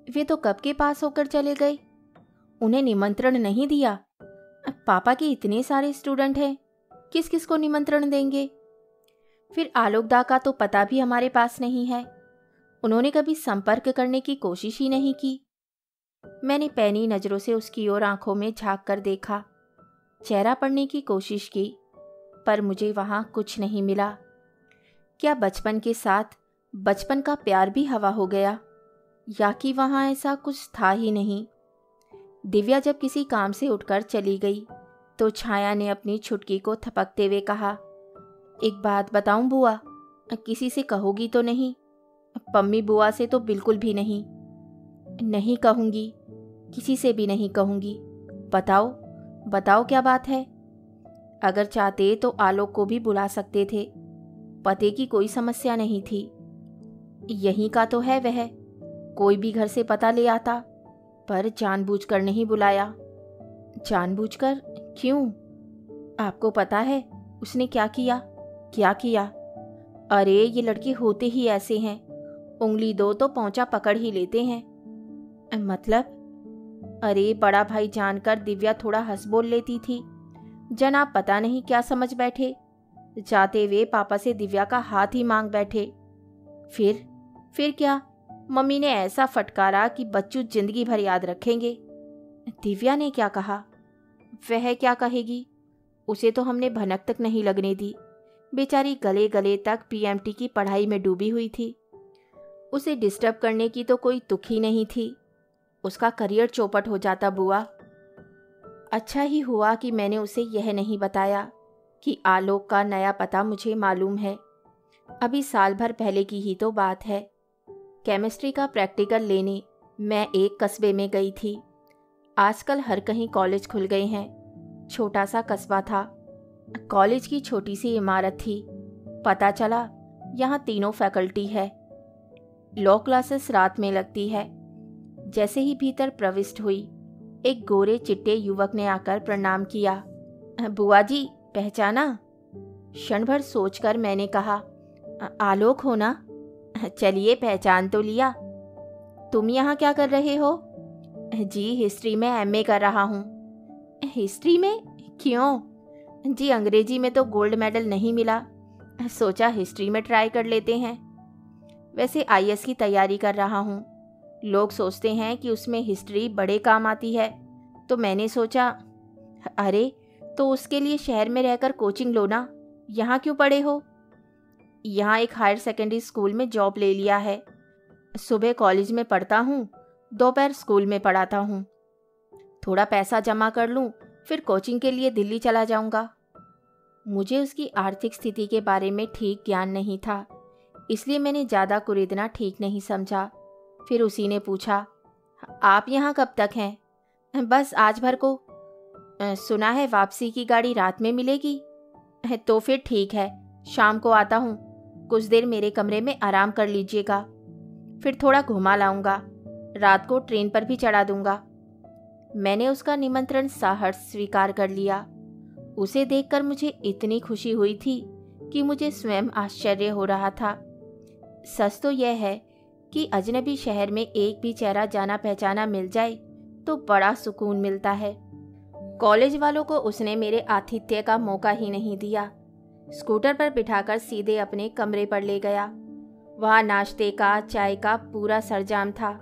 वे तो कब के पास होकर चले गए। उन्हें निमंत्रण नहीं दिया? पापा के इतने सारे स्टूडेंट हैं, किस किस को निमंत्रण देंगे? फिर आलोकदा का तो पता भी हमारे पास नहीं है। उन्होंने कभी संपर्क करने की कोशिश ही नहीं की। मैंने पैनी नज़रों से उसकी ओर आंखों में झांक कर देखा। चेहरा पढ़ने की कोशिश की, पर मुझे वहाँ कुछ नहीं मिला। क्या बचपन के साथ बचपन का प्यार भी हवा हो गया, या कि वहाँ ऐसा कुछ था ही नहीं। दिव्या जब किसी काम से उठकर चली गई तो छाया ने अपनी छुटकी को थपकते हुए कहा, एक बात बताऊं बुआ, किसी से कहोगी तो नहीं? पम्मी बुआ से तो बिल्कुल भी नहीं। नहीं कहूँगी, किसी से भी नहीं कहूँगी। बताओ बताओ क्या बात है? अगर चाहते तो आलोक को भी बुला सकते थे, पते की कोई समस्या नहीं थी। यहीं का तो है वह, कोई भी घर से पता ले आता, पर जानबूझकर नहीं बुलाया। जानबूझकर क्यों? आपको पता है उसने क्या किया? क्या किया? अरे ये लड़के होते ही ऐसे हैं, उंगली दो तो पौंचा पकड़ ही लेते हैं। मतलब? अरे बड़ा भाई जानकर दिव्या थोड़ा हंस बोल लेती थी। जनाब पता नहीं क्या समझ बैठे, जाते हुए पापा से दिव्या का हाथ ही मांग बैठे। फिर क्या? मम्मी ने ऐसा फटकारा कि बच्चू जिंदगी भर याद रखेंगे। दिव्या ने क्या कहा? वह क्या कहेगी, उसे तो हमने भनक तक नहीं लगने दी। बेचारी गले गले तक पीएमटी की पढ़ाई में डूबी हुई थी। उसे डिस्टर्ब करने की तो कोई तुक ही नहीं थी, उसका करियर चौपट हो जाता बुआ। अच्छा ही हुआ कि मैंने उसे यह नहीं बताया कि आलोक का नया पता मुझे मालूम है। अभी साल भर पहले की ही तो बात है। केमिस्ट्री का प्रैक्टिकल लेने मैं एक कस्बे में गई थी। आजकल हर कहीं कॉलेज खुल गए हैं। छोटा सा कस्बा था, कॉलेज की छोटी सी इमारत थी। पता चला यहाँ तीनों फैकल्टी है। लॉ क्लासेस रात में लगती है। जैसे ही भीतर प्रविष्ट हुई, एक गोरे चिट्टे युवक ने आकर प्रणाम किया। बुआ जी पहचाना? क्षण भर सोचकर मैंने कहा, आलोक हो ना? चलिए पहचान तो लिया। तुम यहाँ क्या कर रहे हो? जी हिस्ट्री में एमए कर रहा हूँ। हिस्ट्री में? क्यों? जी अंग्रेजी में तो गोल्ड मेडल नहीं मिला, सोचा हिस्ट्री में ट्राई कर लेते हैं। वैसे आईएएस की तैयारी कर रहा हूँ। लोग सोचते हैं कि उसमें हिस्ट्री बड़े काम आती है, तो मैंने सोचा अरे तो उसके लिए शहर में रहकर कोचिंग लो ना, यहाँ क्यों पढ़े हो? यहाँ एक हायर सेकेंडरी स्कूल में जॉब ले लिया है। सुबह कॉलेज में पढ़ता हूँ, दोपहर स्कूल में पढ़ाता हूँ। थोड़ा पैसा जमा कर लूँ, फिर कोचिंग के लिए दिल्ली चला जाऊँगा। मुझे उसकी आर्थिक स्थिति के बारे में ठीक ज्ञान नहीं था, इसलिए मैंने ज़्यादा कुरेदना ठीक नहीं समझा। फिर उसी ने पूछा, आप यहाँ कब तक हैं? बस आज भर को। सुना है वापसी की गाड़ी रात में मिलेगी। तो फिर ठीक है, शाम को आता हूँ। कुछ देर मेरे कमरे में आराम कर लीजिएगा, फिर थोड़ा घुमा लाऊंगा। रात को ट्रेन पर भी चढ़ा दूंगा। मैंने उसका निमंत्रण सहर्ष स्वीकार कर लिया। उसे देखकर मुझे इतनी खुशी हुई थी कि मुझे स्वयं आश्चर्य हो रहा था। सच तो यह है कि अजनबी शहर में एक भी चेहरा जाना पहचाना मिल जाए तो बड़ा सुकून मिलता है। कॉलेज वालों को उसने मेरे आतिथ्य का मौका ही नहीं दिया। स्कूटर पर बिठाकर सीधे अपने कमरे पर ले गया। वहाँ नाश्ते का, चाय का पूरा सरंजाम था।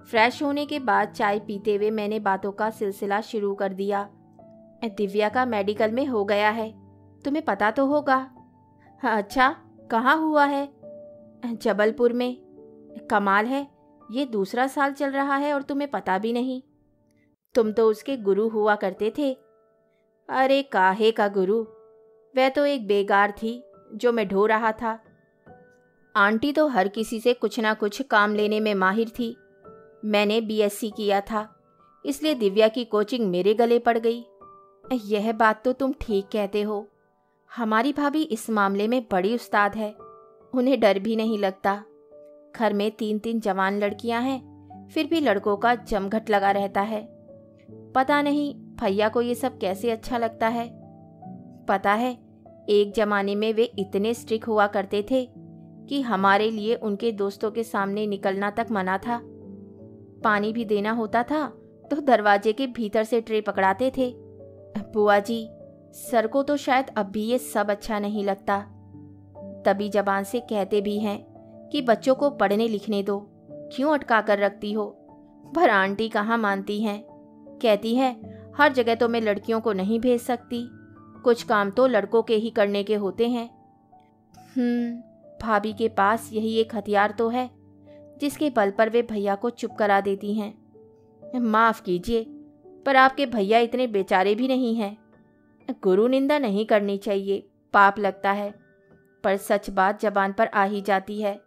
फ्रेश होने के बाद चाय पीते हुए मैंने बातों का सिलसिला शुरू कर दिया। दिव्या का मेडिकल में हो गया है, तुम्हें पता तो होगा। हाँ, अच्छा कहाँ हुआ है? जबलपुर में। कमाल है, ये दूसरा साल चल रहा है और तुम्हें पता भी नहीं। तुम तो उसके गुरु हुआ करते थे। अरे काहे का गुरु, वह तो एक बेगार थी जो मैं ढो रहा था। आंटी तो हर किसी से कुछ ना कुछ काम लेने में माहिर थी। मैंने बीएससी किया था, इसलिए दिव्या की कोचिंग मेरे गले पड़ गई। यह बात तो तुम ठीक कहते हो। हमारी भाभी इस मामले में बड़ी उस्ताद है, उन्हें डर भी नहीं लगता। घर में 3-3 जवान लड़कियां हैं, फिर भी लड़कों का जमघट लगा रहता है। पता नहीं भैया को ये सब कैसे अच्छा लगता है। पता है, एक जमाने में वे इतने स्ट्रिक्ट हुआ करते थे कि हमारे लिए उनके दोस्तों के सामने निकलना तक मना था। पानी भी देना होता था तो दरवाजे के भीतर से ट्रे पकड़ाते थे। बुआ जी, सर को तो शायद अब भी ये सब अच्छा नहीं लगता, तभी जबान से कहते भी हैं कि बच्चों को पढ़ने लिखने दो, क्यों अटका कर रखती हो। पर आंटी कहाँ मानती हैं, कहती है हर जगह तो मैं लड़कियों को नहीं भेज सकती, कुछ काम तो लड़कों के ही करने के होते हैं। भाभी के पास यही एक हथियार तो है जिसके बल पर वे भैया को चुप करा देती हैं। माफ़ कीजिए, पर आपके भैया इतने बेचारे भी नहीं हैं। गुरु निंदा नहीं करनी चाहिए, पाप लगता है, पर सच बात जबान पर आ ही जाती है।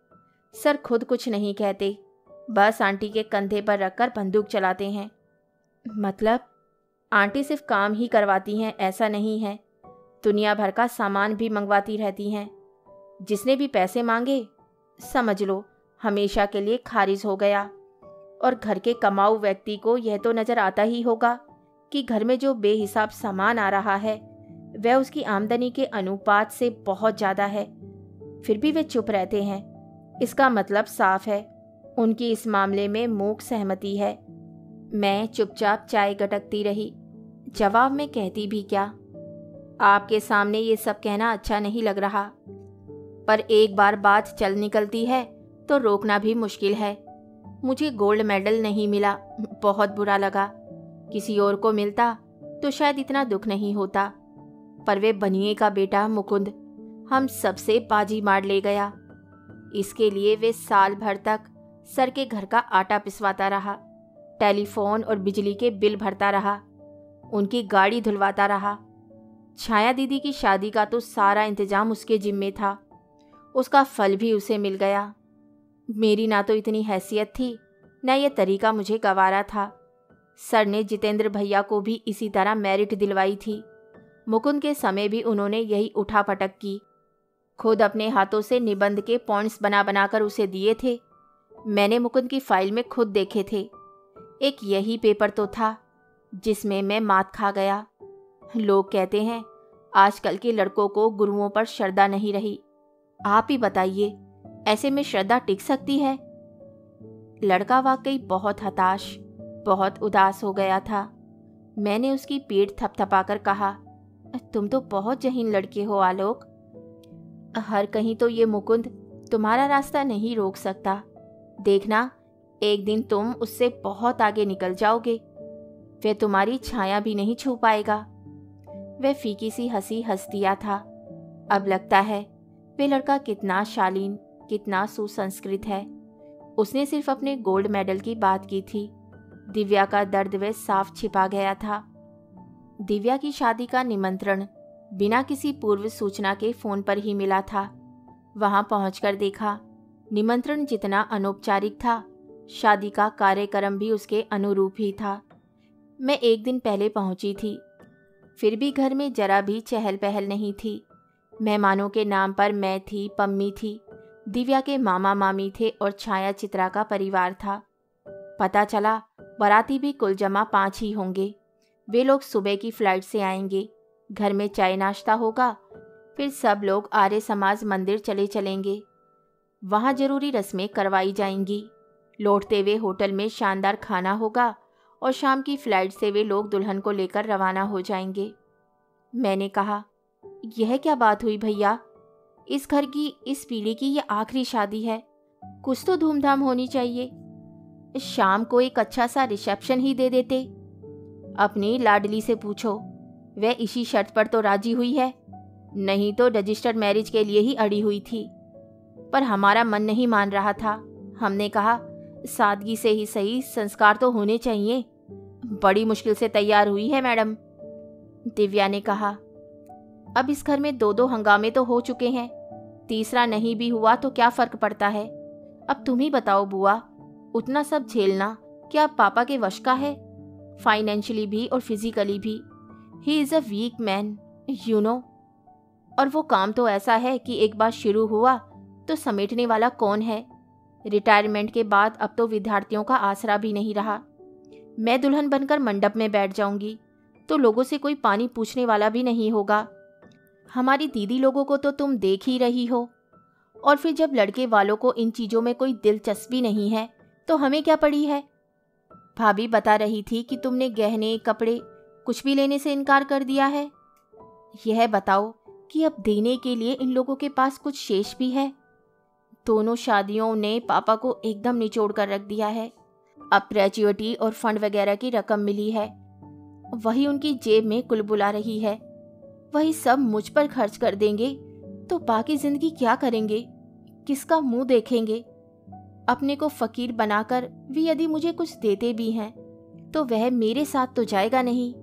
सर खुद कुछ नहीं कहते, बस आंटी के कंधे पर रखकर बंदूक चलाते हैं। मतलब आंटी सिर्फ काम ही करवाती हैं ऐसा नहीं है, दुनिया भर का सामान भी मंगवाती रहती हैं। जिसने भी पैसे मांगे समझ लो हमेशा के लिए खारिज हो गया। और घर के कमाऊ व्यक्ति को यह तो नज़र आता ही होगा कि घर में जो बेहिसाब सामान आ रहा है वह उसकी आमदनी के अनुपात से बहुत ज़्यादा है, फिर भी वे चुप रहते हैं। इसका मतलब साफ है, उनकी इस मामले में मूक सहमति है। मैं चुपचाप चाय गटकती रही, जवाब में कहती भी क्या। आपके सामने ये सब कहना अच्छा नहीं लग रहा, पर एक बार बात चल निकलती है तो रोकना भी मुश्किल है। मुझे गोल्ड मेडल नहीं मिला, बहुत बुरा लगा। किसी और को मिलता तो शायद इतना दुख नहीं होता, पर वे बनिए का बेटा मुकुंद हम सबसे बाजी मार ले गया। इसके लिए वे साल भर तक सर के घर का आटा पिसवाता रहा, टेलीफोन और बिजली के बिल भरता रहा, उनकी गाड़ी धुलवाता रहा। छाया दीदी की शादी का तो सारा इंतजाम उसके जिम्मे था, उसका फल भी उसे मिल गया। मेरी ना तो इतनी हैसियत थी, न यह तरीका मुझे गवारा था। सर ने जितेंद्र भैया को भी इसी तरह मेरिट दिलवाई थी। मुकुंद के समय भी उन्होंने यही उठापटक की, खुद अपने हाथों से निबंध के पॉइंट्स बना बनाकर उसे दिए थे। मैंने मुकुंद की फाइल में खुद देखे थे। एक यही पेपर तो था जिसमें मैं मात खा गया। लोग कहते हैं आजकल के लड़कों को गुरुओं पर श्रद्धा नहीं रही। आप ही बताइए, ऐसे में श्रद्धा टिक सकती है? लड़का वाकई बहुत हताश, बहुत उदास हो गया था। मैंने उसकी पीठ थपथपाकर कहा, तुम तो बहुत जहीन लड़के हो आलोक। हर कहीं तो ये मुकुंद तुम्हारा रास्ता नहीं रोक सकता। देखना, एक दिन तुम उससे बहुत आगे निकल जाओगे, वह तुम्हारी छाया भी नहीं छू पाएगा। वह फीकी सी हंसी हंस दिया था। अब लगता है वे लड़का कितना शालीन, कितना सुसंस्कृत है। उसने सिर्फ अपने गोल्ड मेडल की बात की थी। दिव्या का दर्द वह साफ छिपा गया था। दिव्या की शादी का निमंत्रण बिना किसी पूर्व सूचना के फोन पर ही मिला था। वहां पहुंचकर देखा, निमंत्रण जितना अनौपचारिक था, शादी का कार्यक्रम भी उसके अनुरूप ही था। मैं एक दिन पहले पहुंची थी, फिर भी घर में जरा भी चहल पहल नहीं थी। मेहमानों के नाम पर मैं थी, पम्मी थी, दिव्या के मामा मामी थे और छाया चित्रा का परिवार था। पता चला बाराती भी कुल जमा 5 ही होंगे। वे लोग सुबह की फ्लाइट से आएंगे, घर में चाय नाश्ता होगा, फिर सब लोग आर्य समाज मंदिर चले चलेंगे। वहाँ जरूरी रस्में करवाई जाएंगी। लौटते हुए होटल में शानदार खाना होगा और शाम की फ्लाइट से वे लोग दुल्हन को लेकर रवाना हो जाएंगे। मैंने कहा, यह क्या बात हुई भैया? इस घर की, इस पीढ़ी की यह आखिरी शादी है, कुछ तो धूमधाम होनी चाहिए। शाम को एक अच्छा सा रिसेप्शन ही दे देते। अपनी लाडली से पूछो, वह इसी शर्त पर तो राजी हुई है, नहीं तो रजिस्टर्ड मैरिज के लिए ही अड़ी हुई थी। पर हमारा मन नहीं मान रहा था। हमने कहा, सादगी से ही सही, संस्कार तो होने चाहिए। बड़ी मुश्किल से तैयार हुई है मैडम। दिव्या ने कहा, अब इस घर में 2-2 हंगामे तो हो चुके हैं, तीसरा नहीं भी हुआ तो क्या फर्क पड़ता है? अब तुम ही बताओ बुआ, उतना सब झेलना क्या पापा के वश का है? फाइनेंशियली भी और फिजिकली भी। He is a weak man, you know. और वो काम तो ऐसा है कि एक बार शुरू हुआ तो समेटने वाला कौन है? रिटायरमेंट के बाद अब तो विद्यार्थियों का आसरा भी नहीं रहा। मैं दुल्हन बनकर मंडप में बैठ जाऊंगी तो लोगों से कोई पानी पूछने वाला भी नहीं होगा। हमारी दीदी लोगों को तो तुम देख ही रही हो। और फिर जब लड़के वालों को इन चीज़ों में कोई दिलचस्पी नहीं है तो हमें क्या पड़ी है? भाभी बता रही थी कि तुमने गहने, कपड़े कुछ भी लेने से इनकार कर दिया है। यह बताओ कि अब देने के लिए इन लोगों के पास कुछ शेष भी है? दोनों शादियों ने पापा को एकदम निचोड़ कर रख दिया है। अब ग्रेजुएटी और फंड वगैरह की रकम मिली है। वही उनकी जेब में कुलबुला रही है। वही सब मुझ पर खर्च कर देंगे तो बाकी जिंदगी क्या करेंगे, किसका मुंह देखेंगे। अपने को फकीर बनाकर भी यदि मुझे कुछ देते भी हैं तो वह मेरे साथ तो जाएगा नहीं,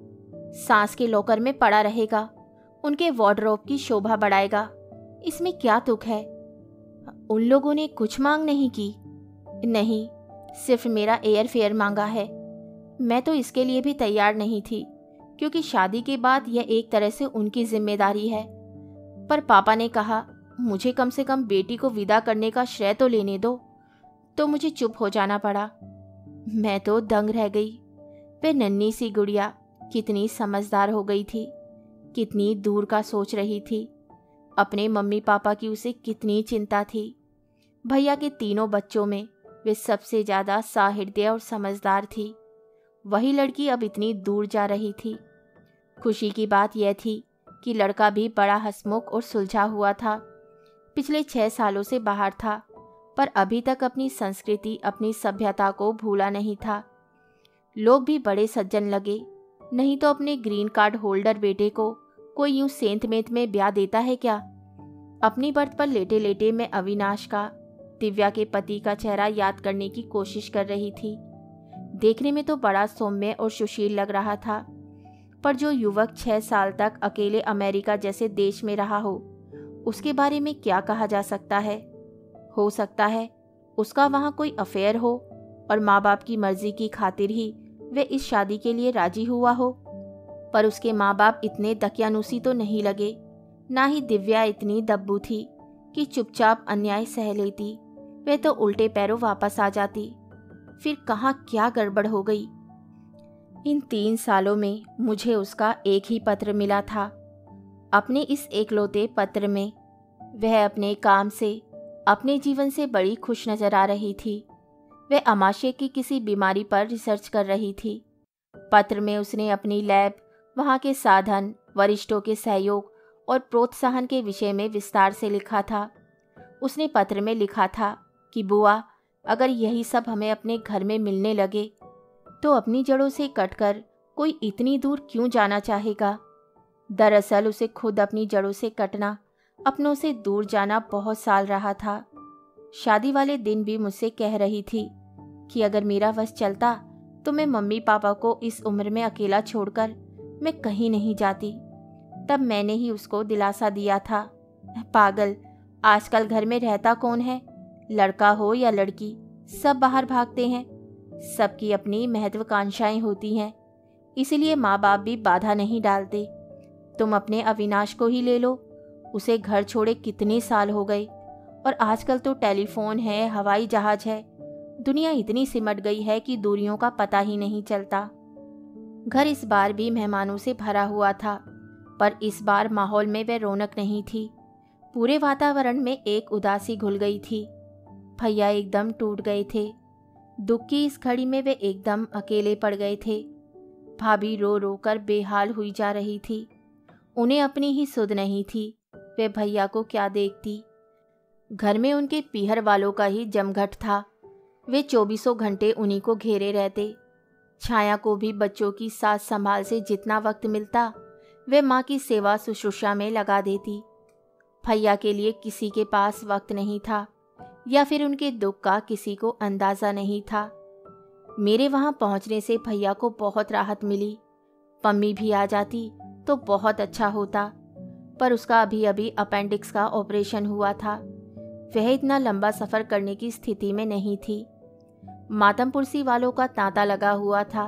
सास के लॉकर में पड़ा रहेगा, उनके वार्डरोब की शोभा बढ़ाएगा। इसमें क्या तुक है। उन लोगों ने कुछ मांग नहीं की, नहीं, सिर्फ मेरा एयर फेयर मांगा है। मैं तो इसके लिए भी तैयार नहीं थी, क्योंकि शादी के बाद यह एक तरह से उनकी जिम्मेदारी है। पर पापा ने कहा मुझे कम से कम बेटी को विदा करने का श्रेय तो लेने दो, तो मुझे चुप हो जाना पड़ा। मैं तो दंग रह गई। वह नन्ही सी गुड़िया कितनी समझदार हो गई थी, कितनी दूर का सोच रही थी। अपने मम्मी पापा की उसे कितनी चिंता थी। भैया के तीनों बच्चों में वे सबसे ज़्यादा साहृदय और समझदार थी। वही लड़की अब इतनी दूर जा रही थी। खुशी की बात यह थी कि लड़का भी बड़ा हंसमुख और सुलझा हुआ था। पिछले 6 सालों से बाहर था, पर अभी तक अपनी संस्कृति, अपनी सभ्यता को भूला नहीं था। लोग भी बड़े सज्जन लगे, नहीं तो अपने ग्रीन कार्ड होल्डर बेटे को कोई यूं सेंत मेंत में ब्याह देता है क्या। अपनी बर्थ पर लेटे लेटे मैं अविनाश का, दिव्या के पति का चेहरा याद करने की कोशिश कर रही थी। देखने में तो बड़ा सौम्य और सुशील लग रहा था, पर जो युवक 6 साल तक अकेले अमेरिका जैसे देश में रहा हो, उसके बारे में क्या कहा जा सकता है। हो सकता है उसका वहाँ कोई अफेयर हो और माँ बाप की मर्जी की खातिर ही वे इस शादी के लिए राजी हुआ हो। पर उसके माँ बाप इतने दकियानूसी तो नहीं लगे, ना ही दिव्या इतनी दब्बू थी कि चुपचाप अन्याय सह लेती। वे तो उल्टे पैरों वापस आ जाती। फिर कहाँ क्या गड़बड़ हो गई। इन 3 सालों में मुझे उसका एक ही पत्र मिला था। अपने इस एकलौते पत्र में वह अपने काम से, अपने जीवन से बड़ी खुश नजर आ रही थी। वह अमाशय की किसी बीमारी पर रिसर्च कर रही थी। पत्र में उसने अपनी लैब, वहाँ के साधन, वरिष्ठों के सहयोग और प्रोत्साहन के विषय में विस्तार से लिखा था। उसने पत्र में लिखा था कि बुआ, अगर यही सब हमें अपने घर में मिलने लगे तो अपनी जड़ों से कटकर कोई इतनी दूर क्यों जाना चाहेगा। दरअसल उसे खुद अपनी जड़ों से कटना, अपनों से दूर जाना बहुत साल रहा था। शादी वाले दिन भी मुझसे कह रही थी कि अगर मेरा वश चलता तो मैं मम्मी पापा को इस उम्र में अकेला छोड़कर मैं कहीं नहीं जाती। तब मैंने ही उसको दिलासा दिया था, पागल, आजकल घर में रहता कौन है, लड़का हो या लड़की, सब बाहर भागते हैं। सबकी अपनी महत्वाकांक्षाएं होती हैं, इसलिए माँ बाप भी बाधा नहीं डालते। तुम अपने अविनाश को ही ले लो, उसे घर छोड़े कितने साल हो गए, और आजकल तो टेलीफोन है, हवाई जहाज है, दुनिया इतनी सिमट गई है कि दूरियों का पता ही नहीं चलता। घर इस बार भी मेहमानों से भरा हुआ था, पर इस बार माहौल में वह रौनक नहीं थी। पूरे वातावरण में एक उदासी घुल गई थी। भैया एकदम टूट गए थे। दुख की इस घड़ी में वे एकदम अकेले पड़ गए थे। भाभी रो रो कर बेहाल हुई जा रही थी। उन्हें अपनी ही सुध नहीं थी, वे भैया को क्या देखती। घर में उनके पीहर वालों का ही जमघट था। वे 24 घंटे उन्हीं को घेरे रहते। छाया को भी बच्चों की साथ संभाल से जितना वक्त मिलता वे माँ की सेवा शुश्रूषा में लगा देती। भैया के लिए किसी के पास वक्त नहीं था, या फिर उनके दुख का किसी को अंदाज़ा नहीं था। मेरे वहाँ पहुँचने से भैया को बहुत राहत मिली। पम्मी भी आ जाती तो बहुत अच्छा होता, पर उसका अभी अभी अपेंडिक्स का ऑपरेशन हुआ था। वह इतना लंबा सफ़र करने की स्थिति में नहीं थी। मातमपुरसी वालों का तांता लगा हुआ था,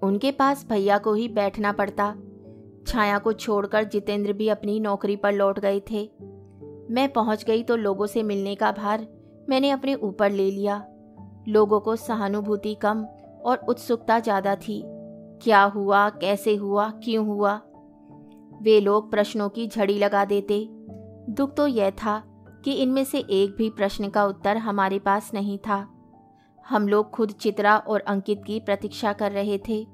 उनके पास भैया को ही बैठना पड़ता। छाया को छोड़कर जितेंद्र भी अपनी नौकरी पर लौट गए थे। मैं पहुंच गई तो लोगों से मिलने का भार मैंने अपने ऊपर ले लिया। लोगों को सहानुभूति कम और उत्सुकता ज़्यादा थी। क्या हुआ, कैसे हुआ, क्यों हुआ, वे लोग प्रश्नों की झड़ी लगा देते। दुख तो यह था कि इनमें से एक भी प्रश्न का उत्तर हमारे पास नहीं था। हम लोग खुद चित्रा और अंकित की प्रतीक्षा कर रहे थे।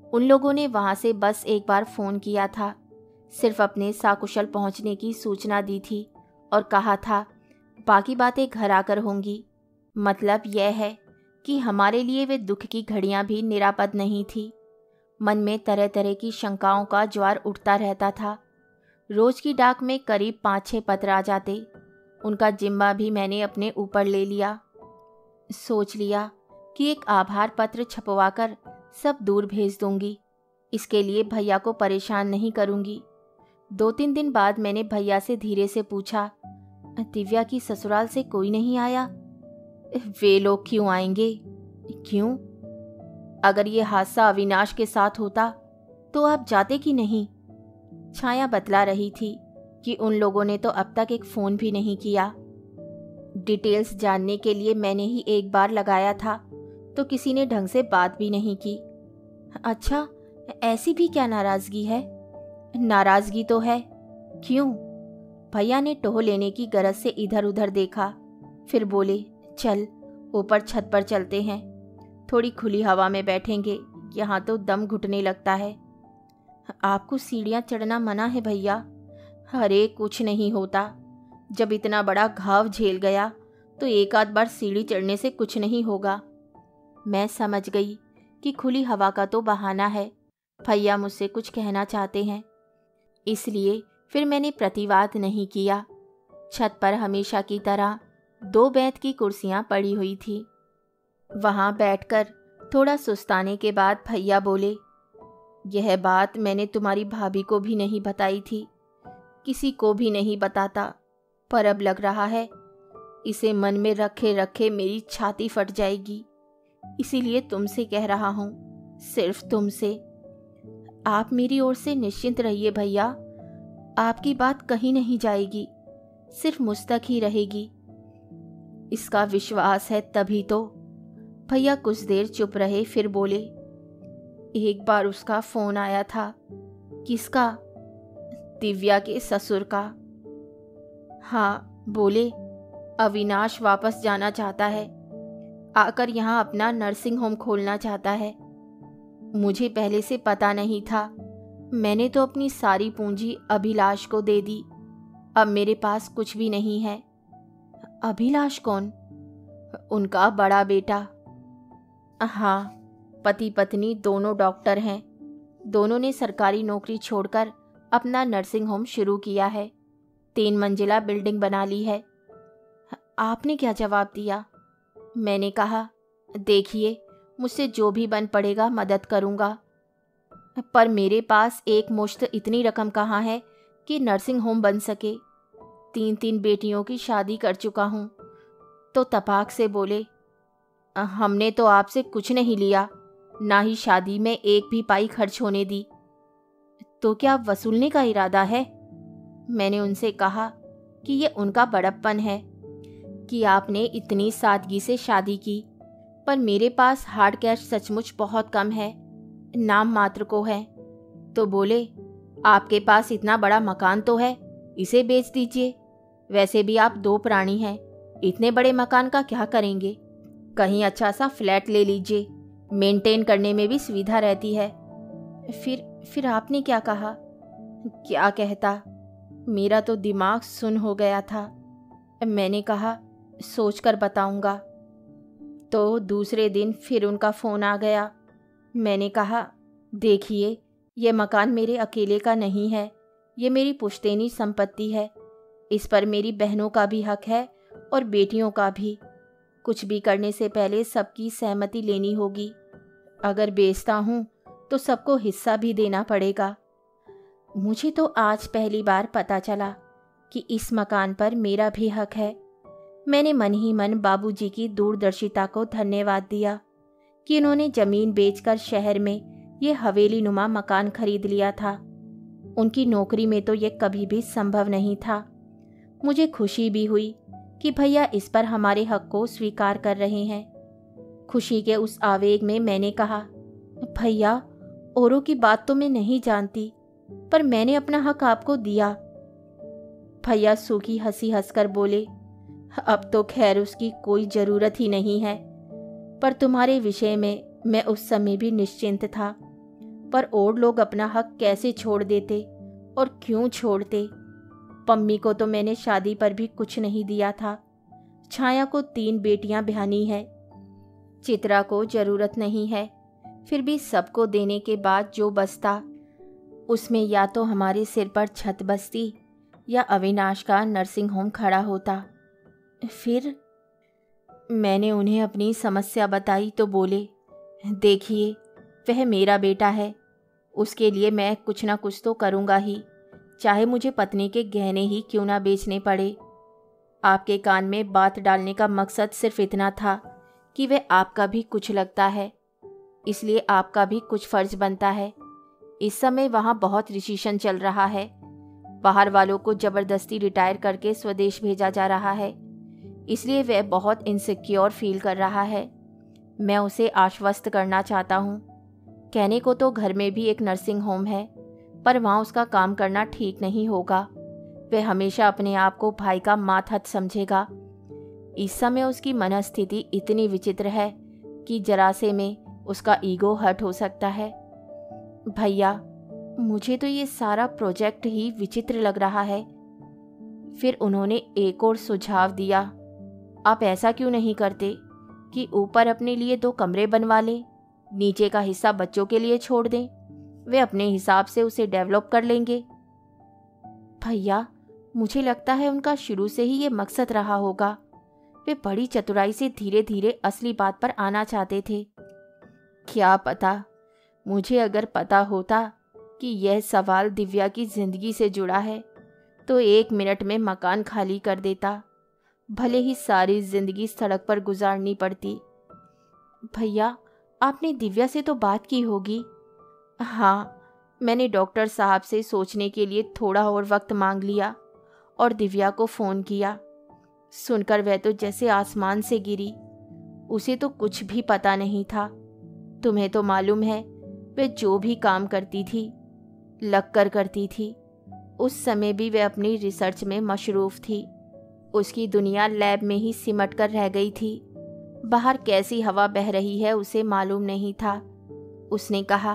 उन लोगों ने वहाँ से बस एक बार फ़ोन किया था, सिर्फ अपने साकुशल पहुँचने की सूचना दी थी और कहा था बाकी बातें घर आकर होंगी। मतलब यह है कि हमारे लिए वे दुख की घड़ियाँ भी निरापद नहीं थी। मन में तरह तरह की शंकाओं का ज्वार उठता रहता था। रोज की डाक में करीब 5-6 पत्र आ जाते। उनका जिम्मा भी मैंने अपने ऊपर ले लिया। सोच लिया कि एक आभार पत्र छपवाकर सब दूर भेज दूंगी। इसके लिए भैया को परेशान नहीं करूंगी। 2-3 दिन बाद मैंने भैया से धीरे से पूछा, दिव्या की ससुराल से कोई नहीं आया? वे लोग क्यों आएंगे? क्यों? अगर ये हादसा अविनाश के साथ होता तो आप जाते कि नहीं? छाया बतला रही थी कि उन लोगों ने तो अब तक एक फ़ोन भी नहीं किया। डिटेल्स जानने के लिए मैंने ही एक बार लगाया था तो किसी ने ढंग से बात भी नहीं की। अच्छा, ऐसी भी क्या नाराज़गी है? नाराज़गी तो है। क्यों? भैया ने टोह लेने की गरज से इधर उधर देखा, फिर बोले, चल ऊपर छत पर चलते हैं, थोड़ी खुली हवा में बैठेंगे, यहाँ तो दम घुटने लगता है। आपको सीढ़ियाँ चढ़ना मना है भैया। अरे कुछ नहीं होता, जब इतना बड़ा घाव झेल गया तो एक आध बार सीढ़ी चढ़ने से कुछ नहीं होगा। मैं समझ गई कि खुली हवा का तो बहाना है, भैया मुझसे कुछ कहना चाहते हैं, इसलिए फिर मैंने प्रतिवाद नहीं किया। छत पर हमेशा की तरह 2 बैठ की कुर्सियां पड़ी हुई थी। वहां बैठकर थोड़ा सुस्ताने के बाद भैया बोले, यह बात मैंने तुम्हारी भाभी को भी नहीं बताई थी, किसी को भी नहीं बताता, पर अब लग रहा है इसे मन में रखे रखे मेरी छाती फट जाएगी, इसीलिए तुमसे कह रहा हूँ, सिर्फ तुमसे। आप मेरी ओर से निश्चिंत रहिए भैया, आपकी बात कहीं नहीं जाएगी, सिर्फ मुझ तक ही रहेगी। इसका विश्वास है तभी तो। भैया कुछ देर चुप रहे, फिर बोले, एक बार उसका फोन आया था। किसका? दिव्या के ससुर का। हाँ, बोले अविनाश वापस जाना चाहता है, आकर यहाँ अपना नर्सिंग होम खोलना चाहता है। मुझे पहले से पता नहीं था, मैंने तो अपनी सारी पूंजी अभिलाष को दे दी, अब मेरे पास कुछ भी नहीं है। अभिलाष कौन? उनका बड़ा बेटा। हाँ, पति पत्नी दोनों डॉक्टर हैं, दोनों ने सरकारी नौकरी छोड़कर अपना नर्सिंग होम शुरू किया है, 3 मंजिला बिल्डिंग बना ली है। आपने क्या जवाब दिया? मैंने कहा, देखिए मुझसे जो भी बन पड़ेगा मदद करूँगा, पर मेरे पास एक मुश्त इतनी रकम कहाँ है कि नर्सिंग होम बन सके। 3 बेटियों की शादी कर चुका हूँ। तो तपाक से बोले, हमने तो आपसे कुछ नहीं लिया, ना ही शादी में एक भी पाई खर्च होने दी। तो क्या वसूलने का इरादा है? मैंने उनसे कहा कि ये उनका बड़प्पन है कि आपने इतनी सादगी से शादी की, पर मेरे पास हार्ड कैश सचमुच बहुत कम है, नाम मात्र को है। तो बोले, आपके पास इतना बड़ा मकान तो है, इसे बेच दीजिए, वैसे भी आप 2 प्राणी हैं, इतने बड़े मकान का क्या करेंगे? कहीं अच्छा सा फ्लैट ले लीजिए, मेंटेन करने में भी सुविधा रहती है। फिर आपने क्या कहा? क्या कहता, मेरा तो दिमाग सुन्न हो गया था। मैंने कहा, सोचकर बताऊंगा। तो दूसरे दिन फिर उनका फ़ोन आ गया। मैंने कहा, देखिए ये मकान मेरे अकेले का नहीं है, ये मेरी पुश्तैनी संपत्ति है, इस पर मेरी बहनों का भी हक है और बेटियों का भी। कुछ भी करने से पहले सबकी सहमति लेनी होगी। अगर बेचता हूँ तो सबको हिस्सा भी देना पड़ेगा। मुझे तो आज पहली बार पता चला कि इस मकान पर मेरा भी हक है। मैंने मन ही मन बाबूजी की दूरदर्शिता को धन्यवाद दिया कि उन्होंने ज़मीन बेचकर शहर में ये हवेली नुमा मकान खरीद लिया था। उनकी नौकरी में तो ये कभी भी संभव नहीं था। मुझे खुशी भी हुई कि भैया इस पर हमारे हक को स्वीकार कर रहे हैं। खुशी के उस आवेग में मैंने कहा, भैया औरों की बात तो मैं नहीं जानती, पर मैंने अपना हक आपको दिया। भैया सूखी हंसी हंसकर बोले, अब तो खैर उसकी कोई ज़रूरत ही नहीं है, पर तुम्हारे विषय में मैं उस समय भी निश्चिंत था। पर और लोग अपना हक कैसे छोड़ देते और क्यों छोड़ते? पम्मी को तो मैंने शादी पर भी कुछ नहीं दिया था। छाया को 3 बेटियां ब्यानी है, चित्रा को ज़रूरत नहीं है, फिर भी सबको देने के बाद जो बचता उसमें या तो हमारे सिर पर छत बसती या अविनाश का नर्सिंग होम खड़ा होता। फिर मैंने उन्हें अपनी समस्या बताई तो बोले, देखिए वह मेरा बेटा है, उसके लिए मैं कुछ ना कुछ तो करूँगा ही, चाहे मुझे पत्नी के गहने ही क्यों ना बेचने पड़े। आपके कान में बात डालने का मकसद सिर्फ इतना था कि वह आपका भी कुछ लगता है, इसलिए आपका भी कुछ फर्ज बनता है। इस समय वहाँ बहुत रिसेशन चल रहा है, बाहर वालों को ज़बरदस्ती रिटायर करके स्वदेश भेजा जा रहा है, इसलिए वह बहुत इनसिक्योर फील कर रहा है। मैं उसे आश्वस्त करना चाहता हूँ। कहने को तो घर में भी एक नर्सिंग होम है, पर वहाँ उसका काम करना ठीक नहीं होगा। वह हमेशा अपने आप को भाई का मातहत समझेगा। इस समय उसकी मनस्थिति इतनी विचित्र है कि जरा से में उसका ईगो हर्ट हो सकता है। भैया, मुझे तो ये सारा प्रोजेक्ट ही विचित्र लग रहा है। फिर उन्होंने एक और सुझाव दिया, आप ऐसा क्यों नहीं करते कि ऊपर अपने लिए 2 कमरे बनवा लें, नीचे का हिस्सा बच्चों के लिए छोड़ दें, वे अपने हिसाब से उसे डेवलप कर लेंगे। भैया, मुझे लगता है उनका शुरू से ही ये मकसद रहा होगा। वे बड़ी चतुराई से धीरे धीरे असली बात पर आना चाहते थे। क्या पता, मुझे अगर पता होता कि यह सवाल दिव्या की जिंदगी से जुड़ा है तो 1 मिनट में मकान खाली कर देता, भले ही सारी जिंदगी सड़क पर गुजारनी पड़ती। भैया, आपने दिव्या से तो बात की होगी? हाँ, मैंने डॉक्टर साहब से सोचने के लिए थोड़ा और वक्त मांग लिया और दिव्या को फ़ोन किया। सुनकर वह तो जैसे आसमान से गिरी। उसे तो कुछ भी पता नहीं था। तुम्हें तो मालूम है, वह जो भी काम करती थी लग कर करती थी। उस समय भी वह अपनी रिसर्च में मशरूफ़ थी। उसकी दुनिया लैब में ही सिमट कर रह गई थी। बाहर कैसी हवा बह रही है उसे मालूम नहीं था। उसने कहा,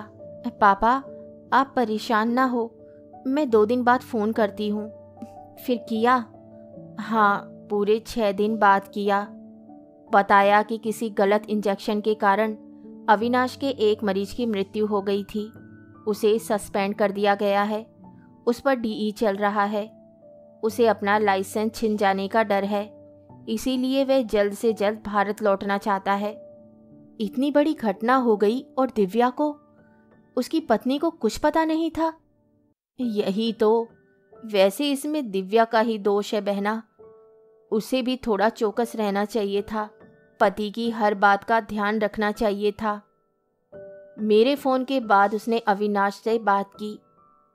पापा आप परेशान ना हो, मैं 2 दिन बाद फ़ोन करती हूँ। फिर किया? हाँ, पूरे 6 दिन बाद किया। बताया कि किसी गलत इंजेक्शन के कारण अविनाश के एक मरीज की मृत्यु हो गई थी। उसे सस्पेंड कर दिया गया है, उस पर डीई चल रहा है। उसे अपना लाइसेंस छिन जाने का डर है, इसीलिए वह जल्द से जल्द भारत लौटना चाहता है। इतनी बड़ी घटना हो गई और दिव्या को, उसकी पत्नी को कुछ पता नहीं था। यही तो, वैसे इसमें दिव्या का ही दोष है बहना। उसे भी थोड़ा चौकस रहना चाहिए था, पति की हर बात का ध्यान रखना चाहिए था। मेरे फ़ोन के बाद उसने अविनाश से बात की,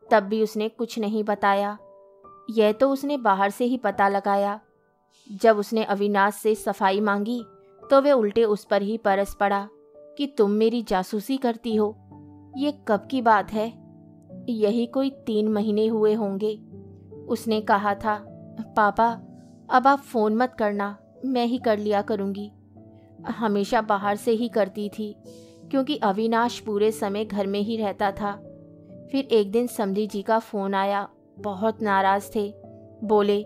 तब भी उसने कुछ नहीं बताया। यह तो उसने बाहर से ही पता लगाया। जब उसने अविनाश से सफाई मांगी तो वे उल्टे उस पर ही बरस पड़ा कि तुम मेरी जासूसी करती हो। ये कब की बात है? यही कोई 3 महीने हुए होंगे। उसने कहा था, पापा अब आप फ़ोन मत करना, मैं ही कर लिया करूँगी। हमेशा बाहर से ही करती थी क्योंकि अविनाश पूरे समय घर में ही रहता था। फिर एक दिन समधी जी का फ़ोन आया, बहुत नाराज़ थे। बोले,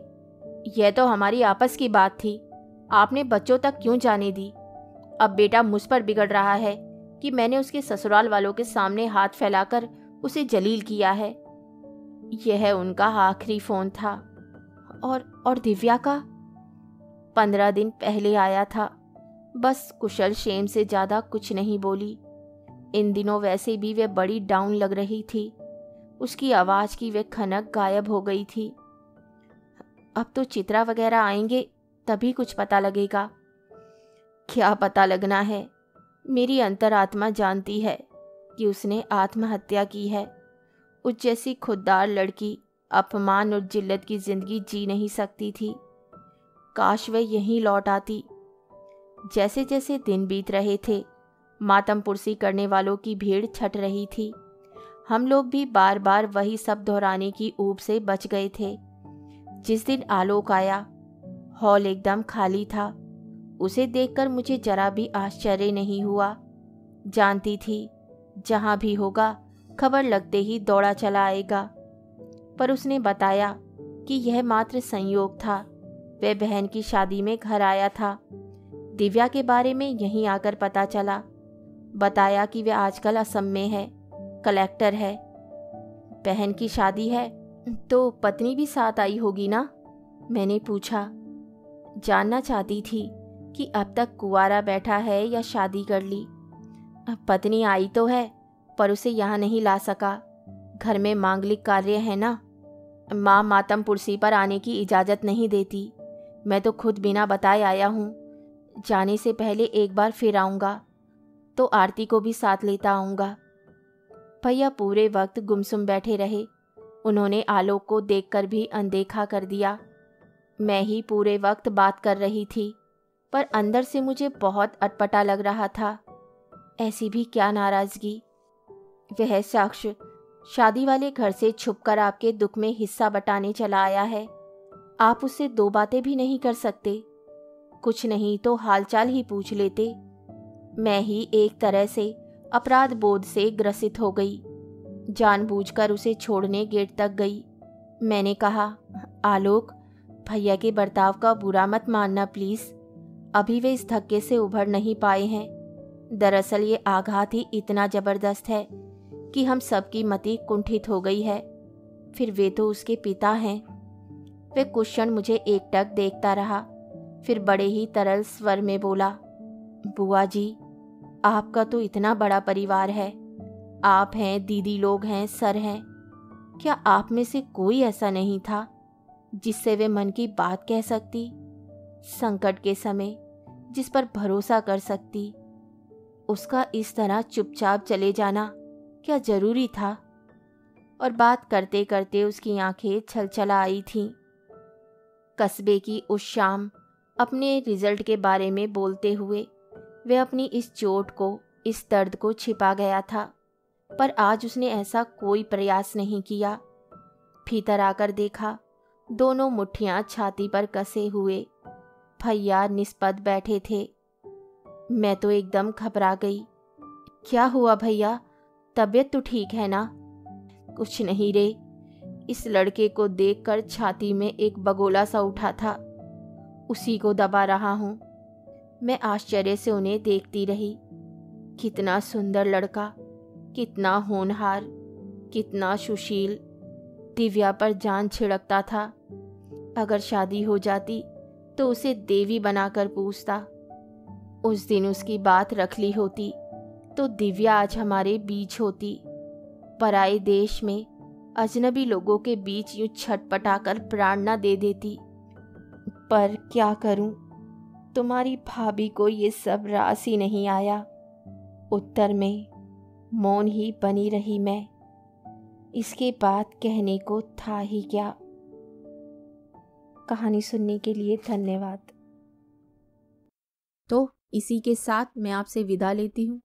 यह तो हमारी आपस की बात थी, आपने बच्चों तक क्यों जाने दी? अब बेटा मुझ पर बिगड़ रहा है कि मैंने उसके ससुराल वालों के सामने हाथ फैलाकर उसे जलील किया है। यह उनका आखिरी फ़ोन था। और दिव्या का 15 दिन पहले आया था। बस कुशल क्षेम से ज़्यादा कुछ नहीं बोली। इन दिनों वैसे भी वह बड़ी डाउन लग रही थी। उसकी आवाज़ की वह खनक गायब हो गई थी। अब तो चित्रा वगैरह आएंगे तभी कुछ पता लगेगा। क्या पता लगना है, मेरी अंतरात्मा जानती है कि उसने आत्महत्या की है। उस जैसी खुददार लड़की अपमान और जिल्लत की जिंदगी जी नहीं सकती थी। काश वह यहीं लौट आती। जैसे जैसे दिन बीत रहे थे, मातम पुरसी करने वालों की भीड़ छट रही थी। हम लोग भी बार बार वही सब दोहराने की ऊब से बच गए थे। जिस दिन आलोक आया, हॉल एकदम खाली था। उसे देखकर मुझे जरा भी आश्चर्य नहीं हुआ। जानती थी जहाँ भी होगा खबर लगते ही दौड़ा चला आएगा। पर उसने बताया कि यह मात्र संयोग था। वह बहन की शादी में घर आया था। दिव्या के बारे में यहीं आकर पता चला। बताया कि वे आजकल असम में है, कलेक्टर है। बहन की शादी है तो पत्नी भी साथ आई होगी ना? मैंने पूछा। जानना चाहती थी कि अब तक कुंवारा बैठा है या शादी कर ली। पत्नी आई तो है पर उसे यहाँ नहीं ला सका, घर में मांगलिक कार्य है ना। माँ मातम पुरसी पर आने की इजाज़त नहीं देती। मैं तो खुद बिना बताए आया हूँ। जाने से पहले एक बार फिर आऊँगा तो आरती को भी साथ लेता आऊँगा। भैया पूरे वक्त गुमसुम बैठे रहे। उन्होंने आलोक को देखकर भी अनदेखा कर दिया। मैं ही पूरे वक्त बात कर रही थी पर अंदर से मुझे बहुत अटपटा लग रहा था। ऐसी भी क्या नाराज़गी। वह शख्स शादी वाले घर से छुपकर आपके दुख में हिस्सा बटाने चला आया है। आप उससे दो बातें भी नहीं कर सकते? कुछ नहीं तो हालचाल ही पूछ लेते। मैं ही एक तरह से अपराध बोध से ग्रसित हो गई। जानबूझकर उसे छोड़ने गेट तक गई। मैंने कहा, आलोक, भैया के बर्ताव का बुरा मत मानना प्लीज़। अभी वे इस धक्के से उभर नहीं पाए हैं। दरअसल ये आघात ही इतना ज़बरदस्त है कि हम सबकी मति कुंठित हो गई है। फिर वे तो उसके पिता हैं। वे कुछ क्षण मुझे एकटक देखता रहा, फिर बड़े ही तरल स्वर में बोला, बुआ जी, आपका तो इतना बड़ा परिवार है। आप हैं, दीदी लोग हैं, सर हैं। क्या आप में से कोई ऐसा नहीं था जिससे वे मन की बात कह सकती, संकट के समय जिस पर भरोसा कर सकती? उसका इस तरह चुपचाप चले जाना क्या जरूरी था? और बात करते करते उसकी आंखें छलछला आई थीं। कस्बे की उस शाम अपने रिजल्ट के बारे में बोलते हुए वह अपनी इस चोट को, इस दर्द को छिपा गया था, पर आज उसने ऐसा कोई प्रयास नहीं किया। भीतर आकर देखा, दोनों मुट्ठियां छाती पर कसे हुए भैया निस्पत बैठे थे। मैं तो एकदम घबरा गई। क्या हुआ भैया, तबीयत तो ठीक है ना? कुछ नहीं रे, इस लड़के को देखकर छाती में एक बगोला सा उठा था, उसी को दबा रहा हूँ। मैं आश्चर्य से उन्हें देखती रही। कितना सुंदर लड़का, कितना होनहार, कितना सुशील। दिव्या पर जान छिड़कता था। अगर शादी हो जाती तो उसे देवी बनाकर पूछता। उस दिन उसकी बात रख ली होती तो दिव्या आज हमारे बीच होती। पराए देश में अजनबी लोगों के बीच यूं छटपटाकर प्राण न दे देती। पर क्या करूं, तुम्हारी भाभी को ये सब रास ही नहीं आया। उत्तर में मौन ही बनी रही मैं। इसके बाद कहने को था ही क्या। कहानी सुनने के लिए धन्यवाद। तो इसी के साथ मैं आपसे विदा लेती हूँ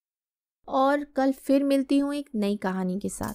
और कल फिर मिलती हूँ एक नई कहानी के साथ।